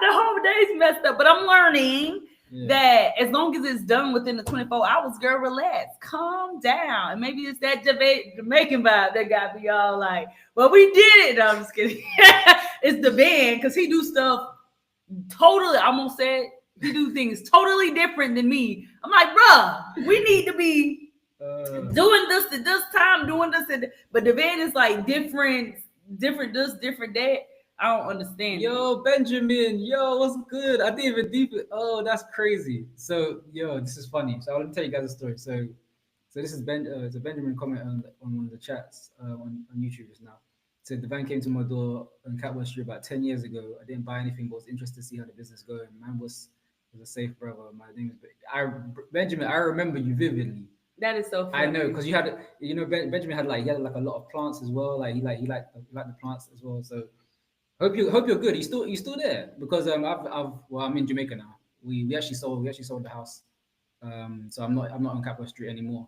the whole day's messed up. But I'm learning that as long as it's done within the 24 hours, girl, relax, calm down. And maybe it's that Jamaican vibe that got me all like, well, we did it. No, I'm just kidding. It's the band because he do stuff totally, I almost said, he do things totally different than me. I'm like, bruh, we need to be doing this at this time, doing this, but the van is like different this, different that. I don't understand. Yo, Benjamin, yo, what's good? I didn't even deep it. Oh, that's crazy. So, yo, this is funny. So, let me tell you guys a story. So this is it's a Benjamin comment on one of the chats on YouTube just now. So the van came to my door on Catwell Street about 10 years ago. I didn't buy anything, but was interested to see how the business going. Man was a safe brother. My name is Benjamin. I remember you vividly. That is so funny. I know, because you had, Benjamin had like a lot of plants as well. Like he liked the plants as well. So hope you're good. You still there? Because I'm in Jamaica now. We actually sold the house. So I'm not on Capitol Street anymore.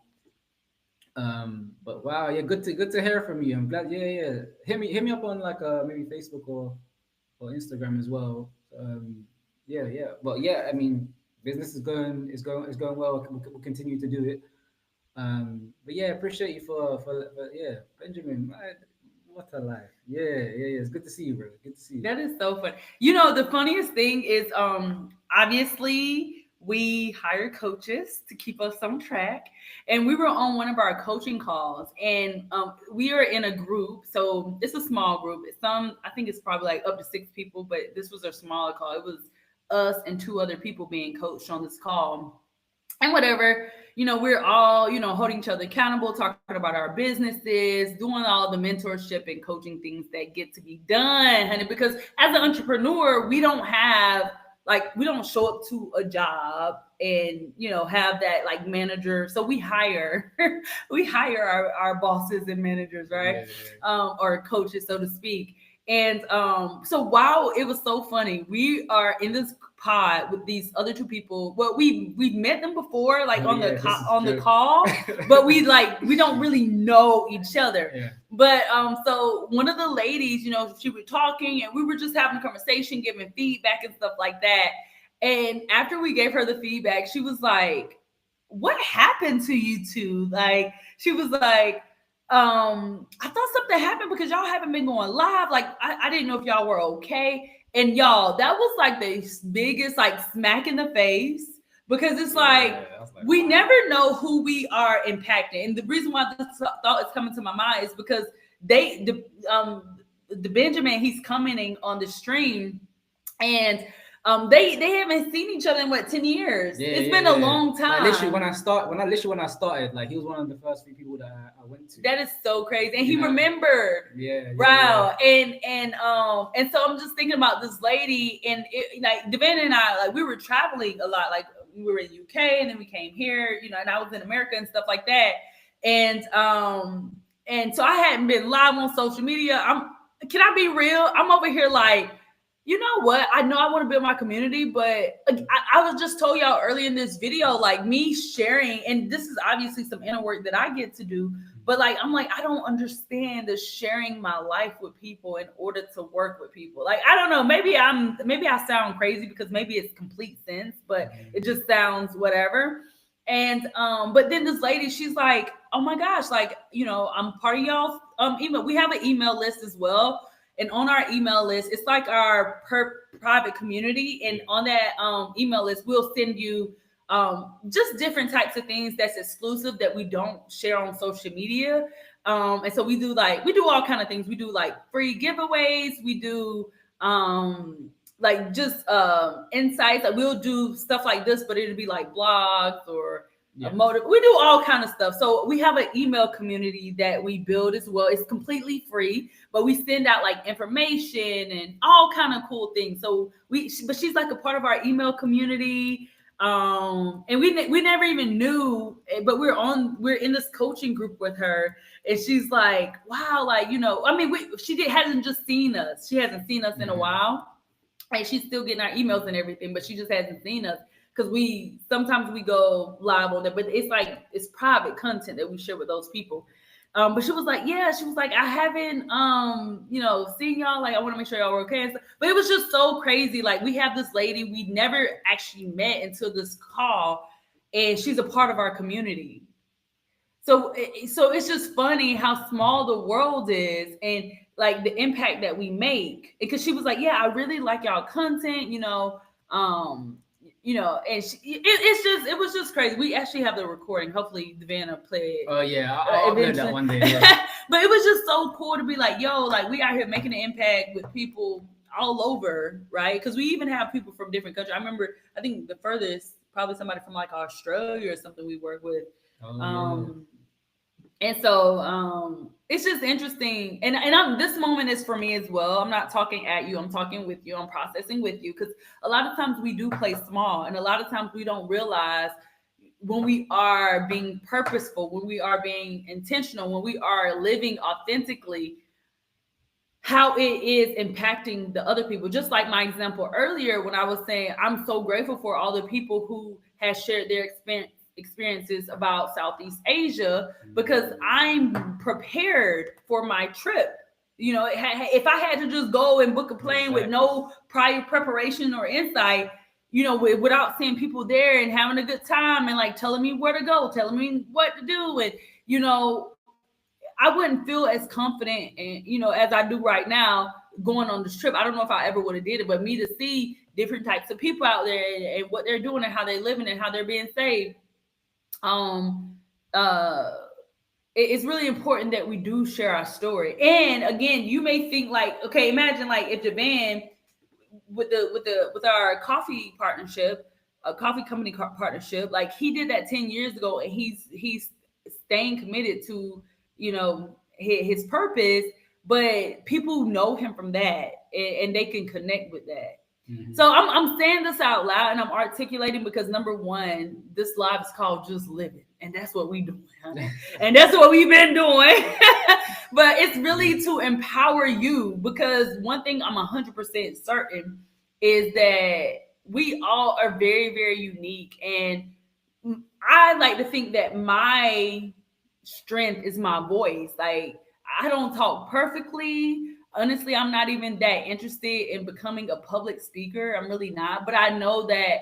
But wow, yeah, good to hear from you. I'm glad. Yeah. Hit me up on like maybe Facebook or Instagram as well. Yeah. But yeah, I mean, business is going well. We'll continue to do it. But yeah, appreciate you for Benjamin. Man, what a life. Yeah. It's good to see you, bro. Good to see you. That is so fun. You know, the funniest thing is obviously we hire coaches to keep us on track. And we were on one of our coaching calls, and we are in a group. So it's a small group. I think it's probably like up to 6 people, but this was a smaller call. It was us and 2 other people being coached on this call. And whatever, we're all, holding each other accountable, talking about our businesses, doing all the mentorship and coaching things that get to be done, honey. Because as an entrepreneur, we don't show up to a job and, have that like manager. So we hire our bosses and managers, right? Yeah. Or coaches, so to speak. And so wow, it was so funny. We are in this pod with these other 2 people. Well, we've met them before, like on the call, but we don't really know each other. Yeah. But so one of the ladies, she was talking, and we were just having a conversation, giving feedback and stuff like that. And after we gave her the feedback, she was like, "What happened to you 2?" Like, she was like, I thought something happened because y'all haven't been going live. Like, I didn't know if y'all were okay. And y'all, that was like the biggest like smack in the face, because it's we never know who we are impacting. And the reason why this thought is coming to my mind is because the Benjamin, he's commenting on the stream, and they haven't seen each other in 10 years. Yeah, it's been a long time. Like, literally when I started, like, he was one of the first few people that I went to. That is so crazy. And he remembered. Yeah. Wow. And so I'm just thinking about this lady, and like Devann and I, like, we were traveling a lot. Like, we were in the UK, and then we came here, and I was in America and stuff like that. And so I hadn't been live on social media. Can I be real? I'm over here like, you know what? I know I want to build my community, but I was just told y'all earlier in this video, like, me sharing, and this is obviously some inner work that I get to do, but like, I'm like, I don't understand the sharing my life with people in order to work with people. Like, I don't know, maybe I sound crazy because maybe it's complete sense, but it just sounds whatever. And but then this lady, she's like, oh my gosh, like, I'm part of y'all's email. We have an email list as well. And on our email list, it's like our private community. And on that email list, we'll send you just different types of things that's exclusive that we don't share on social media. And so we do all kind of things. We do like free giveaways. We do like just insights. Like, we'll do stuff like this, but it'll be like blogs or motive. We do all kind of stuff. So we have an email community that we build as well. It's completely free, but we send out like information and all kind of cool things. So but she's like a part of our email community. And we never even knew, but we're in this coaching group with her, and she's like, wow, like, she hasn't just seen us. She hasn't seen us in a while, and she's still getting our emails and everything, but she just hasn't seen us. Because sometimes we go live on that, but it's like, it's private content that we share with those people. But she was like, I haven't, seen y'all. Like, I want to make sure y'all were okay. And stuff. But it was just so crazy. Like, we have this lady we never actually met until this call, and she's a part of our community. So it's just funny how small the world is, and like the impact that we make. Because she was like, yeah, I really like y'all content, and it was just crazy. We actually have the recording. Hopefully, Devann will play it. Oh yeah, I'll play that one day. Yeah. But it was just so cool to be like, yo, like we out here making an impact with people all over, right? Because we even have people from different countries. I remember, I think the furthest, probably somebody from like Australia or something we work with. And so it's just interesting. And this moment is for me as well. I'm not talking at you. I'm talking with you. I'm processing with you. Because a lot of times we do play small. And a lot of times we don't realize when we are being purposeful, when we are being intentional, when we are living authentically, how it is impacting the other people. Just like my example earlier, when I was saying, I'm so grateful for all the people who have shared their experiences about Southeast Asia, because I'm prepared for my trip. If I had to just go and book a plane with no prior preparation or insight, without seeing people there and having a good time and like telling me where to go, telling me what to do, and I wouldn't feel as confident and as I do right now going on this trip. I don't know if I ever would have did it, but me to see different types of people out there and what they're doing and how they're living and how they're being saved. It's really important that we do share our story. And again, you may think like, okay, imagine like if Devann with our coffee partnership, a coffee company partnership, like he did that 10 years ago, and he's staying committed to his purpose, but people know him from that, and they can connect with that. Mm-hmm. So I'm saying this out loud and I'm articulating because number one, this live is called Just Living, and that's what we doing, honey. And that's what we've been doing. But it's really to empower you, because one thing I'm 100% certain is that we all are very, very unique, and I like to think that my strength is my voice. Like, I don't talk perfectly. Honestly, I'm not even that interested in becoming a public speaker. I'm really not. But I know that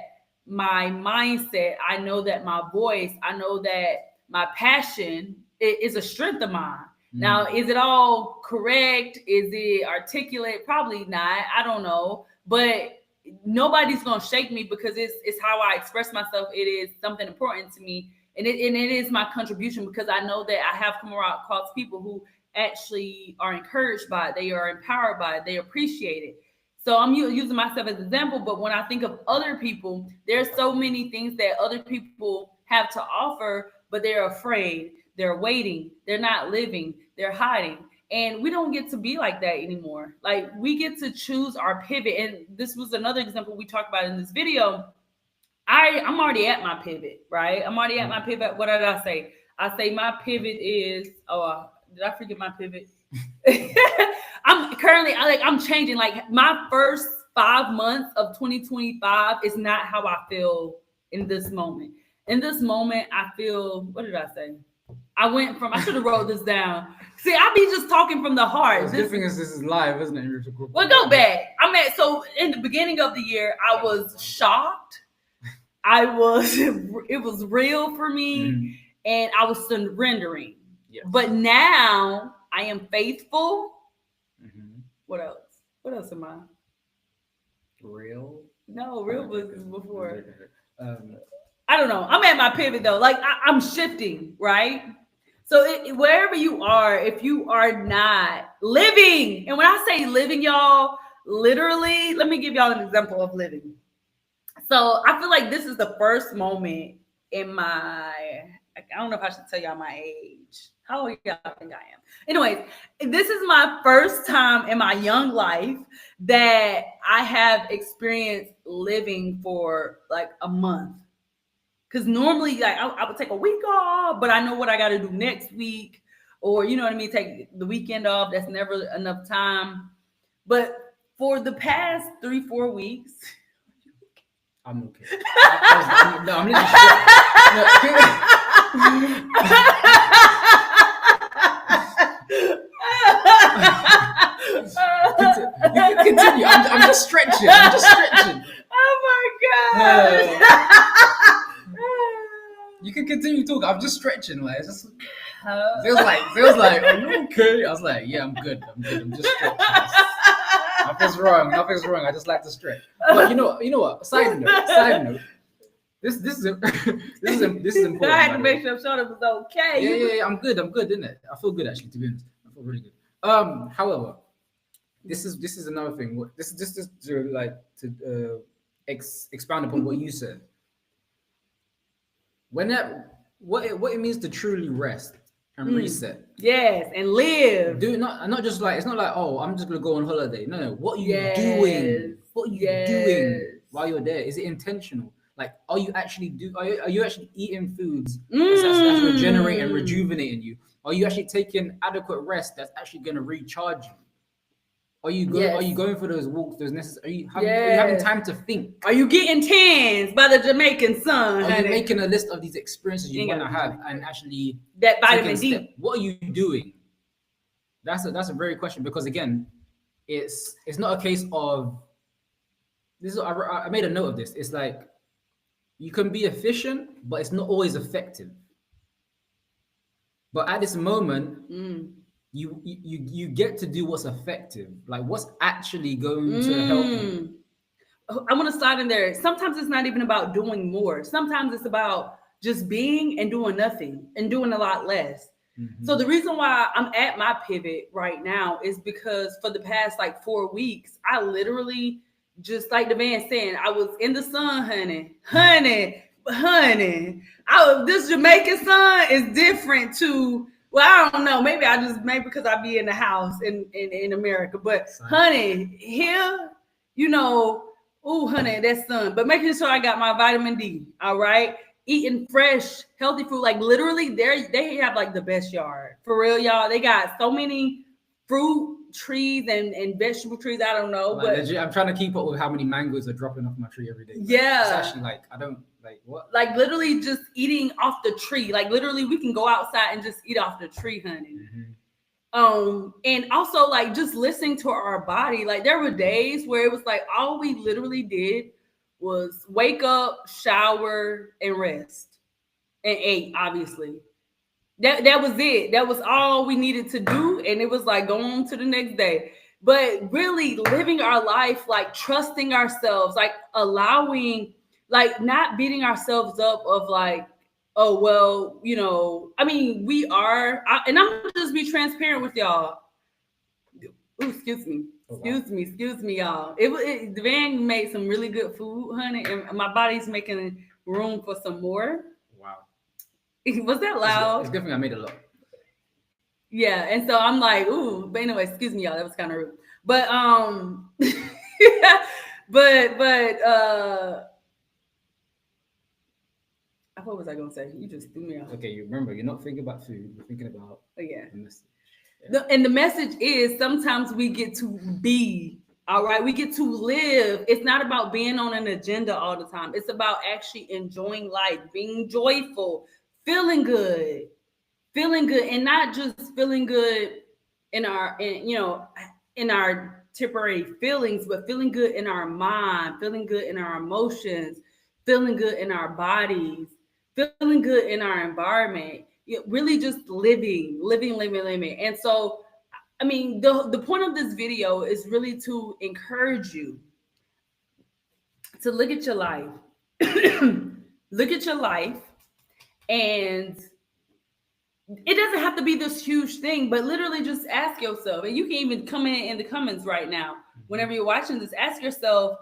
my mindset, I know that my voice, I know that my passion is a strength of mine. Mm. Now, is it all correct? Is it articulate? Probably not. I don't know. But nobody's going to shake me, because it's how I express myself. It is something important to me. And it is my contribution, because I know that I have come across people who actually are encouraged by it. They are empowered by it. They appreciate it. So I'm using myself as an example, but when I think of other people, there's so many things that other people have to offer, but they're afraid, they're waiting, they're not living, they're hiding. And we don't get to be like that anymore. Like, we get to choose our pivot. And this was another example we talked about in this video. I'm already at my pivot, right? I'm already at my pivot. What did I say? I say my pivot is, did I forget my pivot? I'm changing. Like, my first 5 months of 2025 is not how I feel in this moment. In this moment, I feel, what did I say? I should have wrote this down. See, I be just talking from the heart. The thing is, this is live, isn't it? Well, go back. So in the beginning of the year, I was shocked. It was real for me, and I was surrendering. Yes. But now I am faithful. Mm-hmm. What else? What else am I? Real? No, real was before. I don't know. I'm at my pivot though. Like, I'm shifting, right? So wherever you are, if you are not living, and when I say living, y'all, literally, let me give y'all an example of living. So I feel like this is the first moment in my, I don't know if I should tell y'all my age. How old y'all think I am? Anyways, this is my first time in my young life that I have experienced living for like a month. Because normally, like, I would take a week off, but I know what I got to do next week, or, you know what I mean, take the weekend off. That's never enough time. But for the past 3-4 weeks, I'm okay. I'm literally You can continue. I'm just stretching. I'm just stretching. Oh my god. You can continue talking. I'm just stretching. Like it's just. Feels like, are you okay? I was like, yeah, I'm good. I'm just stretching. Nothing's wrong. I just like to stretch. But you know what? Side note. This is important. I had to make sure Shona was okay. Yeah. I'm good, isn't it? I feel good actually, to be honest. I feel really good. However, this is another thing. This is to expound upon what you said. What it means to truly rest and reset. Yes, and live. Not just like, it's not like, oh, I'm just gonna go on holiday. No. What are you doing? What are you doing while you're there? Is it intentional? Like, are you actually eating foods that's regenerating and rejuvenating you? Are you actually taking adequate rest that's actually gonna recharge you? Are you going for those walks? Are you having time to think? Are you getting tans by the Jamaican sun? Are you making a list of these experiences you want to have and actually that vitamin D? What are you doing? That's a very question, because again, it's not a case of this. I made a note of this. It's like you can be efficient, but it's not always effective. But at this moment, you get to do what's effective, like what's actually going to help you. I want to slide in there. Sometimes it's not even about doing more. Sometimes it's about just being and doing nothing and doing a lot less. So the reason why I'm at my pivot right now is because for the past 4 weeks, I literally, just like Devann saying, I was in the sun, honey. This Jamaican sun is different to, well, I don't know. Maybe because I be in the house in America. But honey, here, honey, that sun. But making sure I got my vitamin D. All right. Eating fresh, healthy food. Like literally, they have the best yard. For real, y'all. They got so many fruit trees and vegetable trees. I don't know. But legit, I'm trying to keep up with how many mangoes are dropping off my tree every day. Yeah. It's actually I don't what? Literally just eating off the tree. Literally we can go outside and just eat off the tree, honey. And also just listening to our body. There were days where it was all we literally did was wake up, shower, and rest. And ate, obviously. That was it. That was all we needed to do. And it was go on to the next day. But really living our life, trusting ourselves, allowing, not beating ourselves up of oh, well, we are, and I'm gonna just be transparent with y'all. Ooh, excuse me, y'all. Devann made some really good food, honey, and my body's making room for some more. Wow. Was that loud? It's definitely, I made a lot. Yeah, and so I'm ooh, but anyway, excuse me, y'all. That was kind of rude. But what was I gonna say? You just threw me off. Okay, you remember, you're not thinking about food. You're thinking about the message. And the message is sometimes we get to be, all right? We get to live. It's not about being on an agenda all the time. It's about actually enjoying life, being joyful, feeling good, and not just feeling good in our temporary feelings, but feeling good in our mind, feeling good in our emotions, feeling good in our bodies, feeling good in our environment, really just living. And so, the point of this video is really to encourage you to look at your life, and it doesn't have to be this huge thing, but literally just ask yourself, and you can even comment in the comments right now, whenever you're watching this, ask yourself,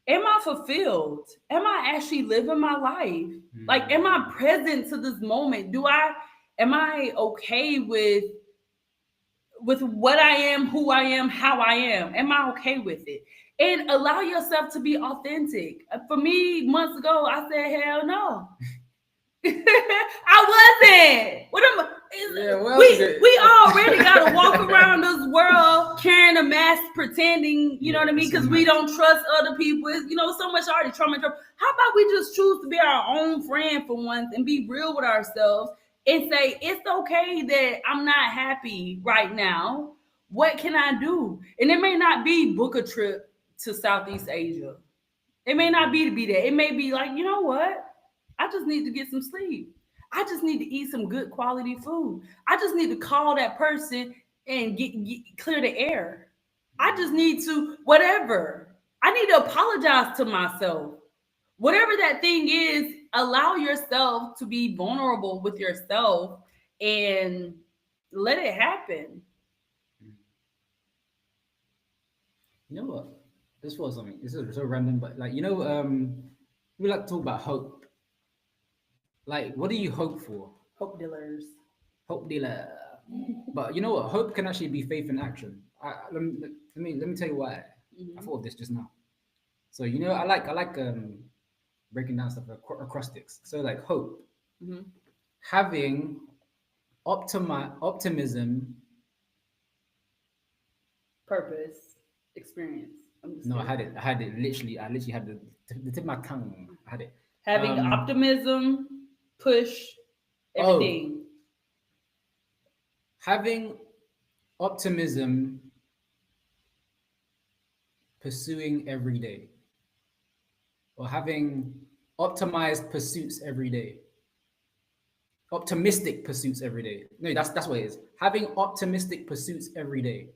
am I fulfilled? Am I actually living my life? Am I present to this moment? Am I okay with what I am, who I am, how I am? Am I okay with it? And allow yourself to be authentic. For me, months ago, I said, hell no. I wasn't. We already gotta walk around this world carrying a mask, pretending, you know what I mean? Because we don't trust other people. It's, so much already trauma. How about we just choose to be our own friend for once and be real with ourselves and say, it's okay that I'm not happy right now, What can I do? And it may not be book a trip to Southeast Asia. It may not be to be there. It may be like, you know what? I just need to get some sleep. I just need to eat some good quality food. I just need to call that person and get clear the air. I just need to whatever. I need to apologize to myself. Whatever that thing is, allow yourself to be vulnerable with yourself and let it happen. You know what? This was something. This is so random, but like we like to talk about hope. Like, what do you hope for? Hope dealers. Hope dealer. But you know what? Hope can actually be faith in action. Let me tell you why. I thought of this just now. So I like breaking down stuff acrostics. So like hope, having optimism. Purpose, experience. No, I had it. Literally, I literally had the tip of my tongue. I had it. Having optimism, push, everything. Having optimism, pursuing every day, or having optimized pursuits every day. Optimistic pursuits every day. No, that's what it is. Having optimistic pursuits every day.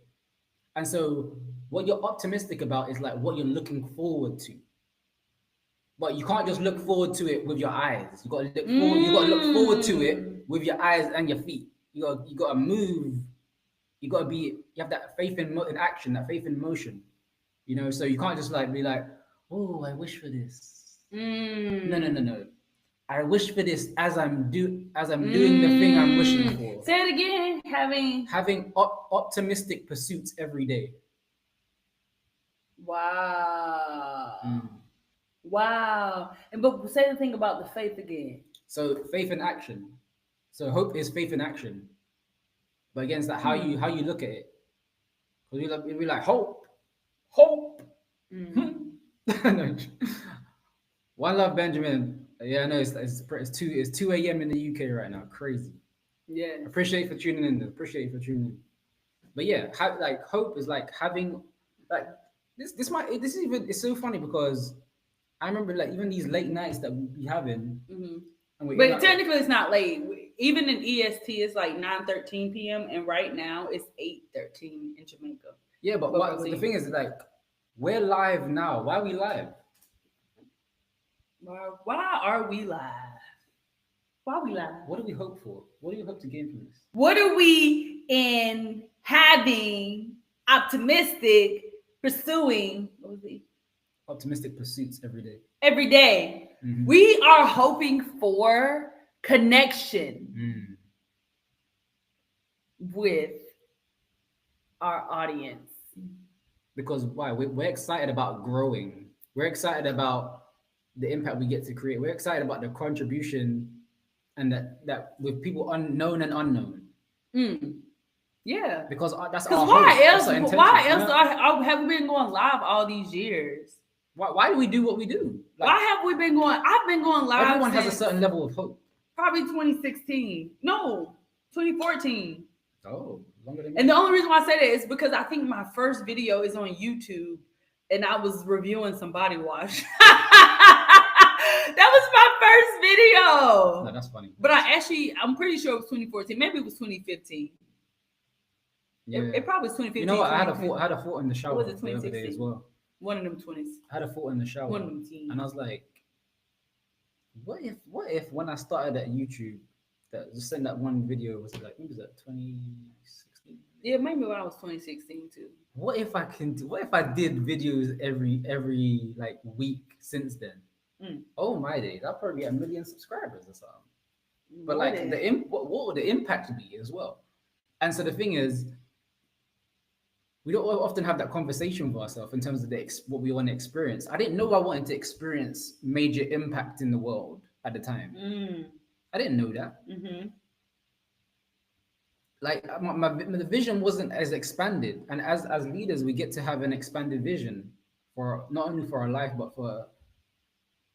And so what you're optimistic about is like what you're looking forward to. But you can't just look forward to it with your eyes. You got to look forward. You got to look forward to it with your eyes and your feet. You got to move. You got to be. You have that faith in action, that faith in motion. So you can't just like be like, oh, I wish for this. No. I wish for this as I'm doing the thing I'm wishing for. Say it again. Having optimistic pursuits every day. Wow. Wow. But say the thing about the faith again. So faith in action. So hope is faith in action. But again, it's like how you look at it. Because we like hope. No. One love, Benjamin. Yeah, I know it's 2 a.m. in the UK right now. Crazy. Yeah. Appreciate you for tuning in. But yeah, hope is like having like it's so funny because I remember like even these late nights that we be having. But technically it's not late. Even in EST it's like 9:13 p.m. and right now it's 8:13 in Jamaica. Yeah, but the thing is like we're live now. Why are we live? Why are we live? Why are we live? What do we hope for? What do you hope to gain from this? What are we in having optimistic pursuing? What was it? Optimistic pursuits every day. Every day. We are hoping for connection with our audience. Because why? We're excited about growing. We're excited about the impact we get to create. We're excited about the contribution and that with people unknown and unknown. Yeah. Because that's our why else have we been going live all these years? Why do we do what we do? Like, why have we been going? I've been going live. Everyone has a certain level of hope. Probably 2016. No, 2014. Oh, longer than and the only reason why I say that is because I think my first video is on YouTube and I was reviewing some body wash. That was my first video. No, that's funny. But I'm pretty sure it was 2014. Maybe it was 2015. Yeah. It probably was 2015. You know what? I had a thought in the shower was it, the other day as well. One of them 20s. I had a thought in the shower. One of them teens. And I was like, what if when I started at YouTube, just sent that one video, was it like, maybe was that 2016? Yeah, maybe when I was 2016 too. What if I did videos every like week since then? Oh my days, I'll probably get 1 million subscribers or something. But like what would the impact be as well? And so the thing is, we don't often have that conversation with ourselves in terms of what we want to experience. I didn't know I wanted to experience major impact in the world at the time. I didn't know that. Like the vision wasn't as expanded, and as leaders, we get to have an expanded vision for not only for our life, but for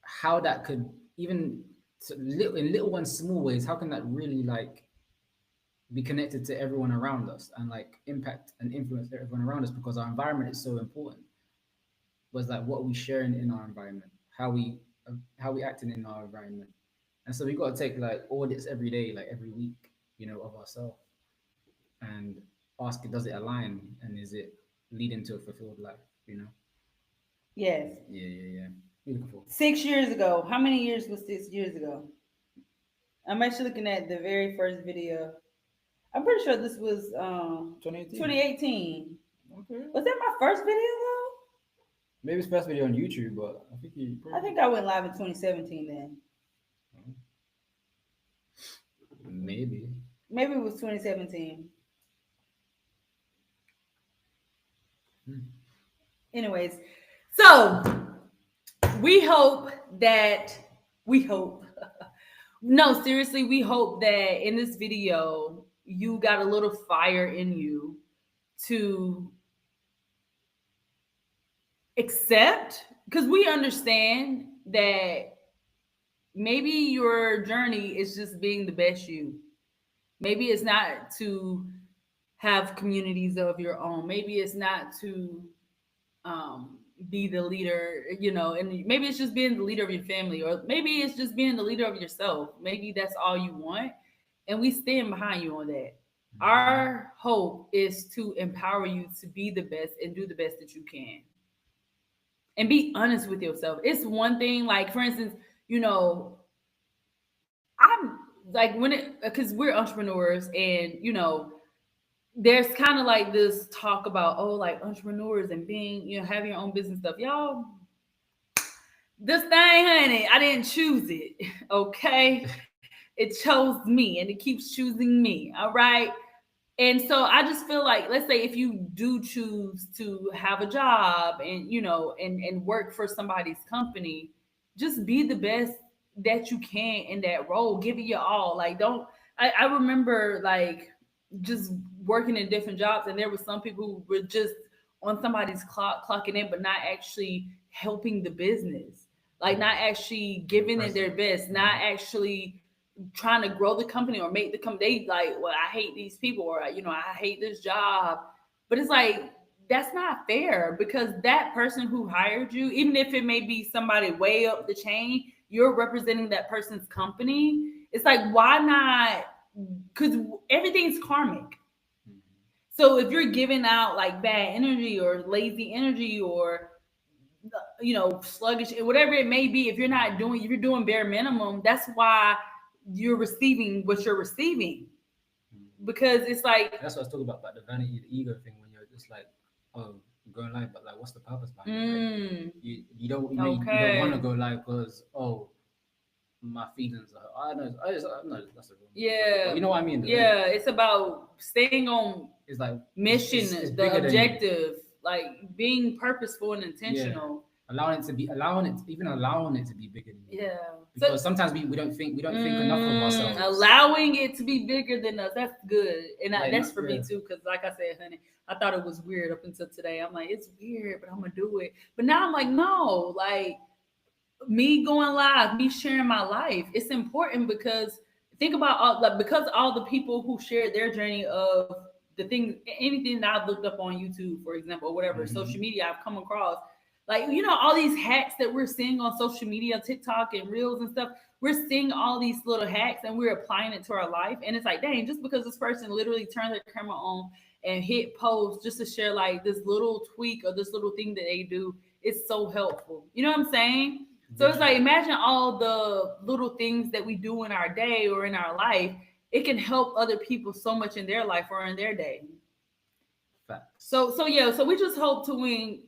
how that could even in little and small ways. How can that really like be connected to everyone around us and like impact and influence everyone around us because our environment is so important. Was like what we sharing in our environment, how we acting in our environment, and so we got to take like audits every day, like every week, of ourselves, and ask does it align and is it leading to a fulfilled life, Yes. Yeah. Beautiful. 6 years ago. How many years was 6 years ago? I'm actually looking at the very first video. I'm pretty sure this was 2018. 2018. Okay. Was that my first video though? Maybe it's first video on YouTube, but I think you I think I went live in 2017 then. maybe. Maybe it was 2017. Anyways, so we hope that we hope no, seriously, we hope that in this video you got a little fire in you to accept, because we understand that maybe your journey is just being the best you. Maybe it's not to have communities of your own. Maybe it's not to be the leader, and maybe it's just being the leader of your family, or maybe it's just being the leader of yourself. Maybe that's all you want. And we stand behind you on that. Our hope is to empower you to be the best and do the best that you can. And be honest with yourself. It's one thing, like, for instance, I'm like, because we're entrepreneurs, and there's kind of like this talk about, oh, like entrepreneurs and being, having your own business stuff. Y'all, this thing, honey, I didn't choose it. Okay. It chose me and it keeps choosing me. All right. And so I just feel like, let's say if you do choose to have a job and, and work for somebody's company, just be the best that you can in that role. Give it your all. Like, I remember like just working in different jobs, and there were some people who were just on somebody's clock, clocking in, but not actually helping the business, like not actually giving it their best, not actually trying to grow the company or make the company. They like, well, I hate these people, or I hate this job. But it's like, that's not fair, because that person who hired you, even if it may be somebody way up the chain, you're representing that person's company. It's like, why not? Because everything's karmic. So if you're giving out like bad energy or lazy energy or sluggish, whatever it may be, if you're doing bare minimum, that's why you're receiving what you're receiving. Because it's like, that's what I was talking about the vanity, the ego thing, when you're just like, oh, I'm going live, but like, what's the purpose behind it? Like, you don't want to go live because, oh, my feelings are, I know, that's the wrong. Yeah, but you know what I mean? Yeah, it's about staying on. It's like mission, it's the objective, like being purposeful and intentional. Yeah. allowing it to be bigger than you. Yeah, because sometimes we don't think enough of ourselves. Allowing it to be bigger than us, that's good. And that's for me too, because like I said, honey, I thought it was weird up until today. I'm like, it's weird, but I'm gonna do it. But now I'm like, no, like me going live, me sharing my life, it's important, because think about all the people who shared their journey of the things, anything that I've looked up on YouTube, for example, or whatever, social media I've come across, like, all these hacks that we're seeing on social media, TikTok and Reels and stuff. We're seeing all these little hacks and we're applying it to our life. And it's like, dang, just because this person literally turned their camera on and hit post just to share like this little tweak or this little thing that they do, it's so helpful. You know what I'm saying? So it's like, imagine all the little things that we do in our day or in our life. It can help other people so much in their life or in their day. Facts. So we just hope to win.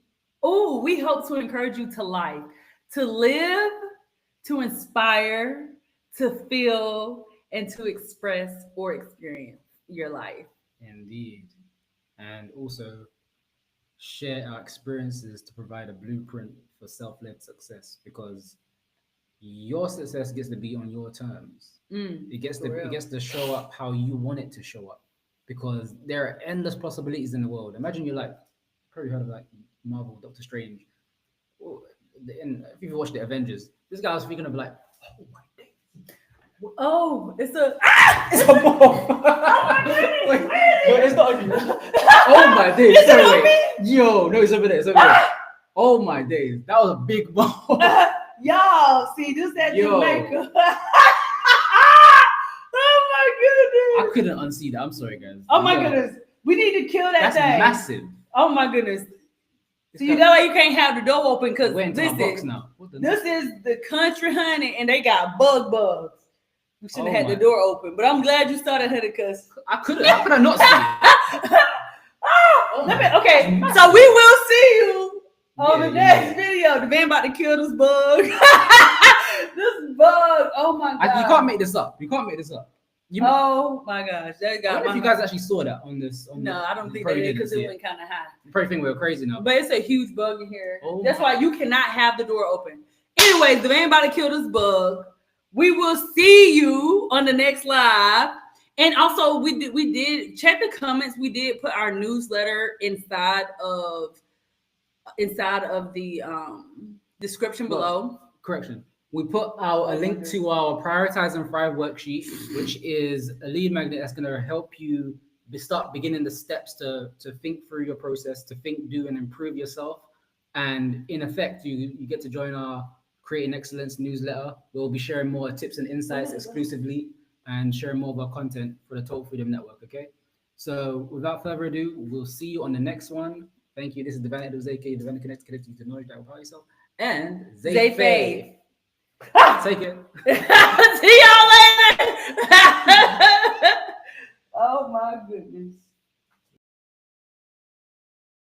Oh, we hope to encourage you to life, to live, to inspire, to feel, and to express or experience your life. Indeed. And also share our experiences to provide a blueprint for self-led success, because your success gets to be on your terms. It gets to show up how you want it to show up, because there are endless possibilities in the world. Imagine you're like, probably heard of like Marvel, Doctor Strange. If you watch the Avengers, this guy was thinking of like, oh my days, Oh, it's a. It's a moth. Wait, no, it's not on you. Oh my days. Is it Sorry, on wait. Yo, no, it's over there. It's over there. Oh my days. That was a big moth. Y'all, see, this that Yo. Jamaica. Oh my I couldn't unsee that. I'm sorry, guys. Oh my Yo, goodness. We need to kill that That's thing. massive. Oh my goodness. It's So you got- know why you can't have the door open because We're into this my box is now. What the this is the country honey and they got bugs. We should have Oh had the my- door open, but I'm glad you started honey because I couldn't. How could I not see it? Oh let my- me, okay, so we will see you on Yeah, the next yeah. video. The man about to kill this bug. This bug. Oh my god. You can't make this up. You can't make this up. You, Oh my gosh. That I got wonder if you my- guys actually saw that on this. On No, the, I don't think they probably did didn't because see it went kind of high. You probably think we're crazy now. But it's a huge bug in here. Oh That's my- why you cannot have the door open. Anyways, the man about to kill this bug. We will see you on the next live. And also, we did check the comments. We did put our newsletter inside of the description below. Correction. We put a link to our Prioritize and Thrive worksheet, which is a lead magnet that's going to help you start beginning the steps to think through your process, to think, do, and improve yourself. And in effect, you get to join our Creating Excellence newsletter. We'll be sharing more tips and insights exclusively and sharing more of our content for the Total Freedom Network, okay? So without further ado, we'll see you on the next one. Thank you. This is Devann, aka Devann connected to knowledge that will power yourself. And Xaye Devann. Take it. See y'all later. Oh my goodness.